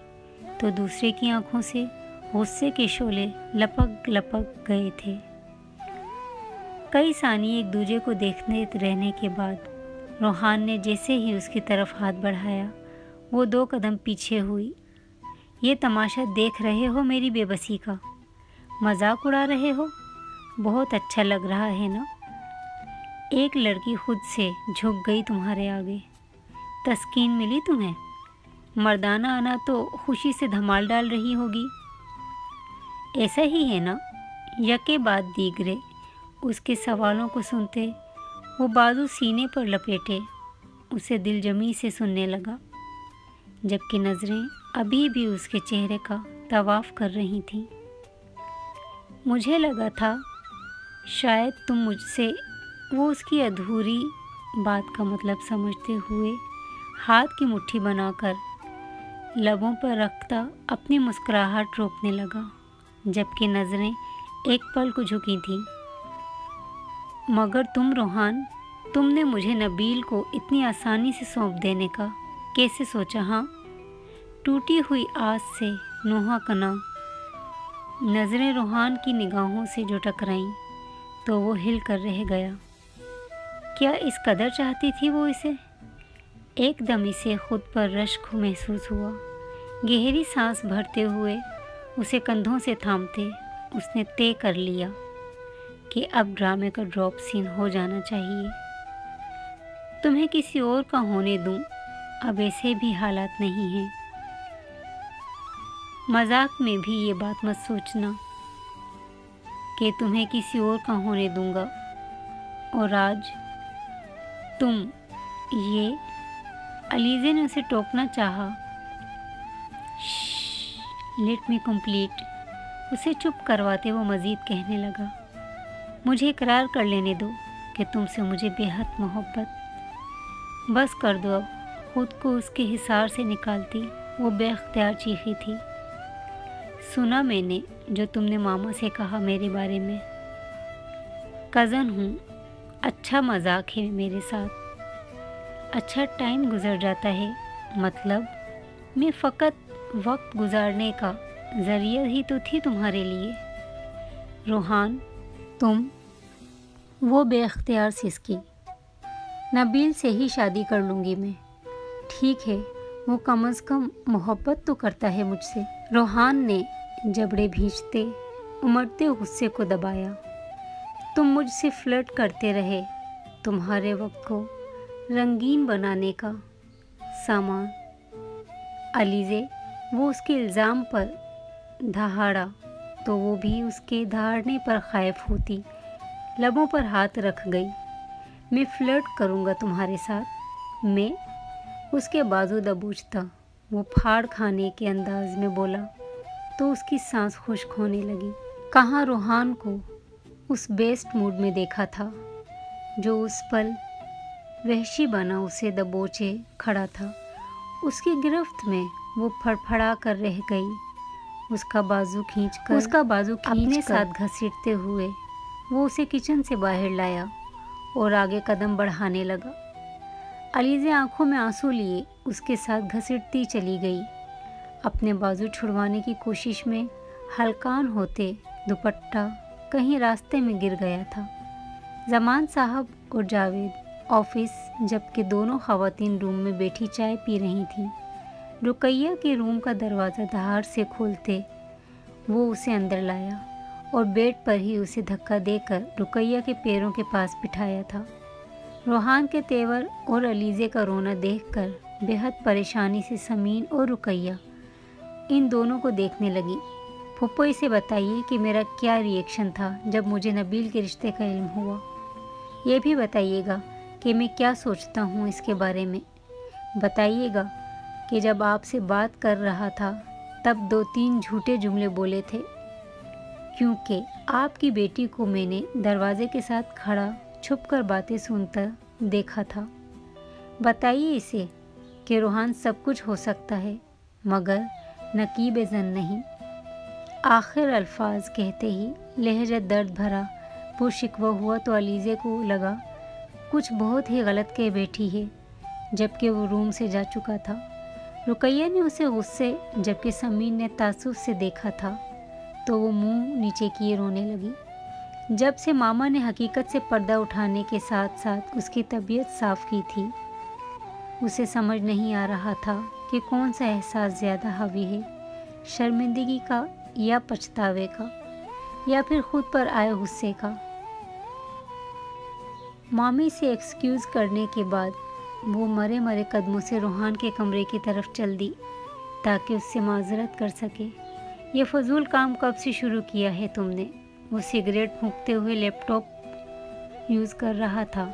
तो दूसरे की आंखों से गुस्से के शोले लपक लपक गए थे। कई सानी एक दूजे को देखते रहने के बाद रूहान ने जैसे ही उसकी तरफ हाथ बढ़ाया वो 2 कदम पीछे हुई। ये तमाशा देख रहे हो मेरी बेबसी का? मजाक उड़ा रहे हो? बहुत अच्छा लग रहा है ना? एक लड़की खुद से झुक गई तुम्हारे आगे। तस्कीन मिली तुम्हें? मर्दाना आना तो खुशी से धमाल डाल रही होगी। ऐसा ही है ना? यके बाद दीगरे उसके सवालों को सुनते वो बाजू सीने पर लपेटे उसे दिलजमी से सुनने लगा, जबकि नज़रें अभी भी उसके चेहरे का तवाफ़ कर रही थीं। मुझे लगा था शायद तुम मुझसे, वो उसकी अधूरी बात का मतलब समझते हुए हाथ की मुट्ठी बनाकर लबों पर रखता अपनी मुस्कुराहट रोकने लगा, जबकि नज़रें एक पल को झुकी थीं। मगर तुम रूहान, تم نے مجھے نبیل کو اتنی آسانی سے سونپ دینے کا کیسے سوچا؟ ہاں؟ ٹوٹی ہوئی آس سے نوحہ کنا نظریں روحان کی نگاہوں سے جو ٹکرائیں تو وہ ہل کر رہ گیا۔ کیا اس قدر چاہتی تھی وہ اسے؟ ایک دم اسے خود پر رشک محسوس ہوا۔ گہری سانس بھرتے ہوئے اسے کندھوں سے تھامتے اس نے طے کر لیا کہ اب ڈرامے کا ڈراپ سین ہو جانا چاہیے۔ تمہیں کسی اور کا ہونے دوں، اب ایسے بھی حالات نہیں ہیں۔ مذاق میں بھی یہ بات مت سوچنا کہ تمہیں کسی اور کا ہونے دوں گا۔ اور آج تم یہ علیزے نے اسے ٹوکنا چاہا۔ لیٹ می کمپلیٹ، اسے چپ کرواتے وہ مزید کہنے لگا۔ مجھے اقرار کر لینے دو کہ تم سے مجھے بے حد محبت۔ بس کر دو اب۔ خود کو اس کے حصار سے نکالتی وہ بے اختیار چیخی تھی۔ سنا میں نے جو تم نے ماما سے کہا میرے بارے میں۔ کزن ہوں، اچھا مذاق ہے میرے ساتھ، اچھا ٹائم گزر جاتا ہے۔ مطلب میں فقط وقت گزارنے کا ذریعہ ہی تو تھی تمہارے لیے۔ روحان تم، وہ بے اختیار سسکی، نبیل سے ہی شادی کر لوں گی میں۔ ٹھیک ہے، وہ کم از کم محبت تو کرتا ہے مجھ سے۔ روحان نے جبڑے بھینچتے امڑتے غصے کو دبایا۔ تم مجھ سے فلرٹ کرتے رہے، تمہارے وقت کو رنگین بنانے کا سامان۔ علیزے وہ اس کے الزام پر دہاڑا تو وہ بھی اس کے دہاڑنے پر خائف ہوتی، لبوں پر ہاتھ رکھ گئی۔ میں فلرٹ کروں گا تمہارے ساتھ، میں اس کے بازو دبوچتا وہ پھاڑ کھانے کے انداز میں بولا تو اس کی سانس خشک ہونے لگی۔ کہاں روحان کو اس بیسٹ موڈ میں دیکھا تھا جو اس پل وحشی بنا اسے دبوچے کھڑا تھا۔ اس کی گرفت میں وہ پھڑپھڑا کر رہ گئی۔ اس کا بازو کھینچ کر اپنے ساتھ گھسیٹتے ہوئے وہ اسے کچن سے باہر لایا اور آگے قدم بڑھانے لگا۔ علیزے آنکھوں میں آنسو لیے اس کے ساتھ گھسیٹتی چلی گئی، اپنے بازو چھڑوانے کی کوشش میں ہلکان ہوتے دوپٹہ کہیں راستے میں گر گیا تھا۔ زمان صاحب اور جاوید آفس، جبکہ دونوں خواتین روم میں بیٹھی چائے پی رہی تھیں۔ رقیہ کے روم کا دروازہ دھاڑ سے کھولتے وہ اسے اندر لایا اور بیڈ پر ہی اسے دھکا دے کر رقیہ کے پیروں کے پاس بٹھایا تھا۔ روحان کے تیور اور علیزے کا رونا دیکھ کر بے حد پریشانی سے سمین اور رقیہ ان دونوں کو دیکھنے لگی۔ پھپھو اسے بتائیے کہ میرا کیا ری ایکشن تھا جب مجھے نبیل کے رشتے کا علم ہوا۔ یہ بھی بتائیے گا کہ میں کیا سوچتا ہوں اس کے بارے میں۔ بتائیے گا کہ جب آپ سے بات کر رہا تھا تب 2-3 جھوٹے جملے بولے تھے، کیونکہ آپ کی بیٹی کو میں نے دروازے کے ساتھ کھڑا چھپ کر باتیں سنتا دیکھا تھا۔ بتائیے اسے کہ روحان سب کچھ ہو سکتا ہے مگر نقیب زن نہیں۔ آخر الفاظ کہتے ہی لہجہ درد بھرا پرشکوہ ہوا تو علیزے کو لگا کچھ بہت ہی غلط کہہ بیٹھی ہے، جبکہ وہ روم سے جا چکا تھا۔ رقیہ نے اسے غصے جبکہ سمین نے تعصب سے دیکھا تھا تو وہ منہ نیچے کیے رونے لگی۔ جب سے ماما نے حقیقت سے پردہ اٹھانے کے ساتھ ساتھ اس کی طبیعت صاف کی تھی، اسے سمجھ نہیں آ رہا تھا کہ کون سا احساس زیادہ حاوی ہے، شرمندگی کا یا پچھتاوے کا یا پھر خود پر آئے غصے کا۔ مامی سے ایکسکیوز کرنے کے بعد وہ مرے مرے قدموں سے روحان کے کمرے کی طرف چل دی تاکہ اس سے معذرت کر سکے۔ یہ فضول کام کب سے شروع کیا ہے تم نے؟ وہ سگریٹ پھونکتے ہوئے لیپ ٹاپ یوز کر رہا تھا۔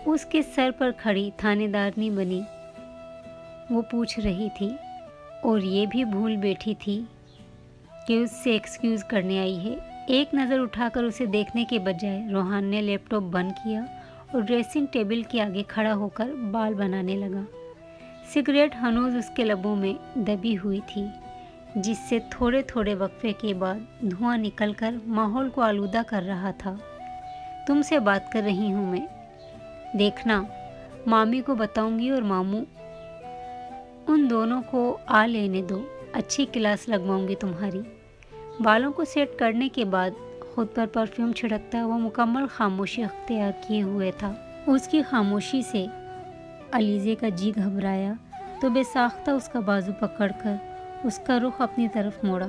اس کے سر پر کھڑی تھانے دارنی بنی وہ پوچھ رہی تھی اور یہ بھی بھول بیٹھی تھی کہ اس سے ایکسکیوز کرنے آئی ہے۔ ایک نظر اٹھا کر اسے دیکھنے کے بجائے روحان نے لیپ ٹاپ بند کیا اور ڈریسنگ ٹیبل کے آگے کھڑا ہو کر بال بنانے لگا۔ سگریٹ ہنوز اس کے لبوں میں دبی ہوئی تھی، جس سے تھوڑے تھوڑے وقفے کے بعد دھواں نکل کر ماحول کو آلودہ کر رہا تھا۔ تم سے بات کر رہی ہوں میں، देखना, मामी को बताऊंगी और मामू, उन दोनों को आ लेने दो, अच्छी क्लास लगवाऊंगी तुम्हारी। बालों को सेट करने के बाद खुद पर परफ्यूम छिड़कता वो मुकम्मल खामोशी अख्तियार किए हुए था। उसकी खामोशी से अलीज़े का जी घबराया तो बेसाख्ता उसका बाजू पकड़कर उसका रुख अपनी तरफ मोड़ा।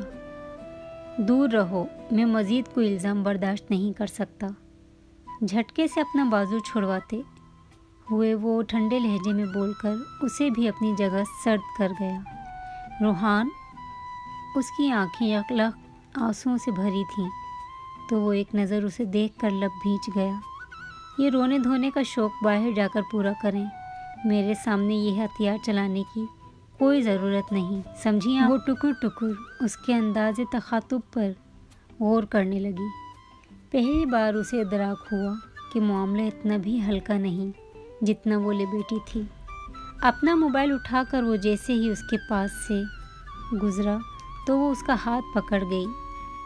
दूर रहो, मैं मज़ीद कोई इल्ज़ाम बर्दाश्त नहीं कर सकता। झटके से अपना बाजू छुड़वाते हुए वो ठंडे लहजे में बोलकर उसे भी अपनी जगह सर्द कर गया। रूहान, उसकी आंखें यकलख आंसुओं से भरी थीं तो वो एक नज़र उसे देखकर लब भींच गया। ये रोने धोने का शौक़ बाहर जाकर पूरा करें, मेरे सामने ये हथियार चलाने की कोई ज़रूरत नहीं, समझी आप? वो टुकुर टुकुर उसके अंदाज़े तखातुब पर गौर करने लगी। पहली बार उसे इदराक हुआ कि मामला इतना भी हल्का नहीं जितना वो ले बेटी थी। अपना मोबाइल उठाकर वो जैसे ही उसके पास से गुज़रा तो वो उसका हाथ पकड़ गई।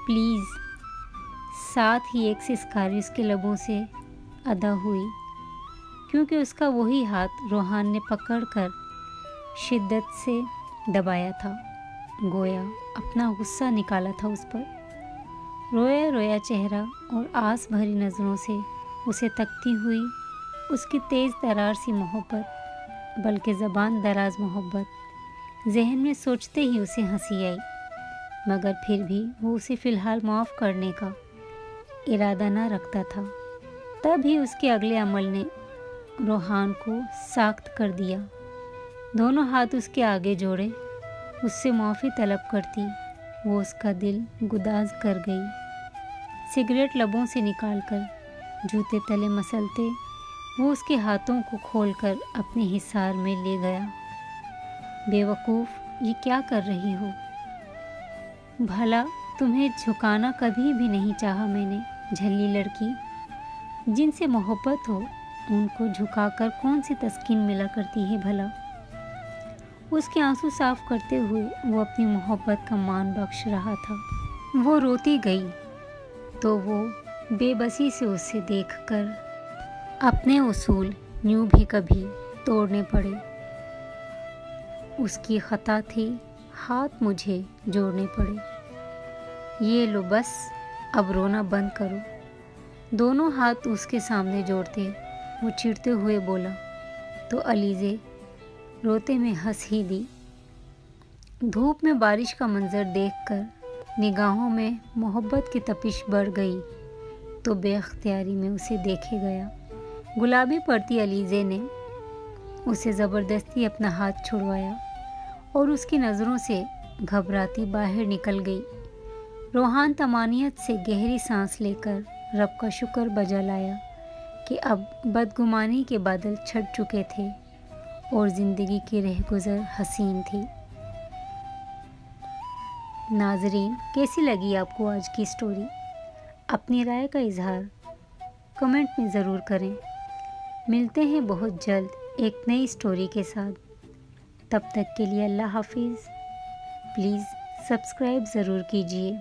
प्लीज़। साथ ही एक सिसकारी उसके लबों से अदा हुई, क्योंकि उसका वही हाथ रूहान ने पकड़कर शिद्दत से दबाया था, गोया अपना गुस्सा निकाला था उस पर। रोया रोया चेहरा और आस भरी नज़रों से उसे तकती हुई उसकी तेज़ तरार सी मोहब्बत, बल्कि ज़बान दराज मोहब्बत जहन में सोचते ही उसे हंसी आई, मगर फिर भी वो उसे फ़िलहाल माफ़ करने का इरादा न रखता था। तब ही उसके अगले अमल ने रूहान को साख्त कर दिया। दोनों हाथ उसके आगे जोड़े उससे माफ़ी तलब करती वो उसका दिल गुदाज कर गई। सिगरेट लबों से निकालकर जूते तले मसलते वो उसके हाथों को खोलकर अपने हिसार में ले गया। बेवकूफ़, ये क्या कर रही हो? भला तुम्हें झुकाना कभी भी नहीं चाहा मैंने। झल्ली लड़की, जिनसे मोहब्बत हो उनको झुकाकर कौन सी तस्कीन मिला करती है भला। उसके आंसू साफ करते हुए वो अपनी मोहब्बत का मान बख्श रहा था। वो रोती गई तो वो बेबसी से उसे देखकर अपने उसूल यूं भी कभी तोड़ने पड़े। उसकी खता थी, हाथ मुझे जोड़ने पड़े। ये लो बस, अब रोना बंद करो। दोनों हाथ उसके सामने जोड़ते वो चिढ़ते हुए बोला तो अलीज़े रोते में हंस ही दी। धूप में बारिश का मंजर देखकर निगाहों में मोहब्बत की तपिश बढ़ गई तो बेख्तियारी में उसे देखे गया। गुलाबी पड़ती अलीज़े ने उसे ज़बरदस्ती अपना हाथ छुड़वाया और उसकी नज़रों से घबराती बाहर निकल गई। रूहान तमानियत से गहरी सांस लेकर रब का शुक्र बजा लाया कि अब बदगुमानी के बादल छट चुके थे और ज़िंदगी की रहगुज़र हसीन थी। नाज़रीन, कैसी लगी आपको आज की स्टोरी? अपनी राय का इजहार कमेंट में ज़रूर करें। मिलते हैं बहुत जल्द एक नई स्टोरी के साथ। तब तक के लिए अल्लाह हाफिज़। प्लीज़ सब्सक्राइब ज़रूर कीजिए।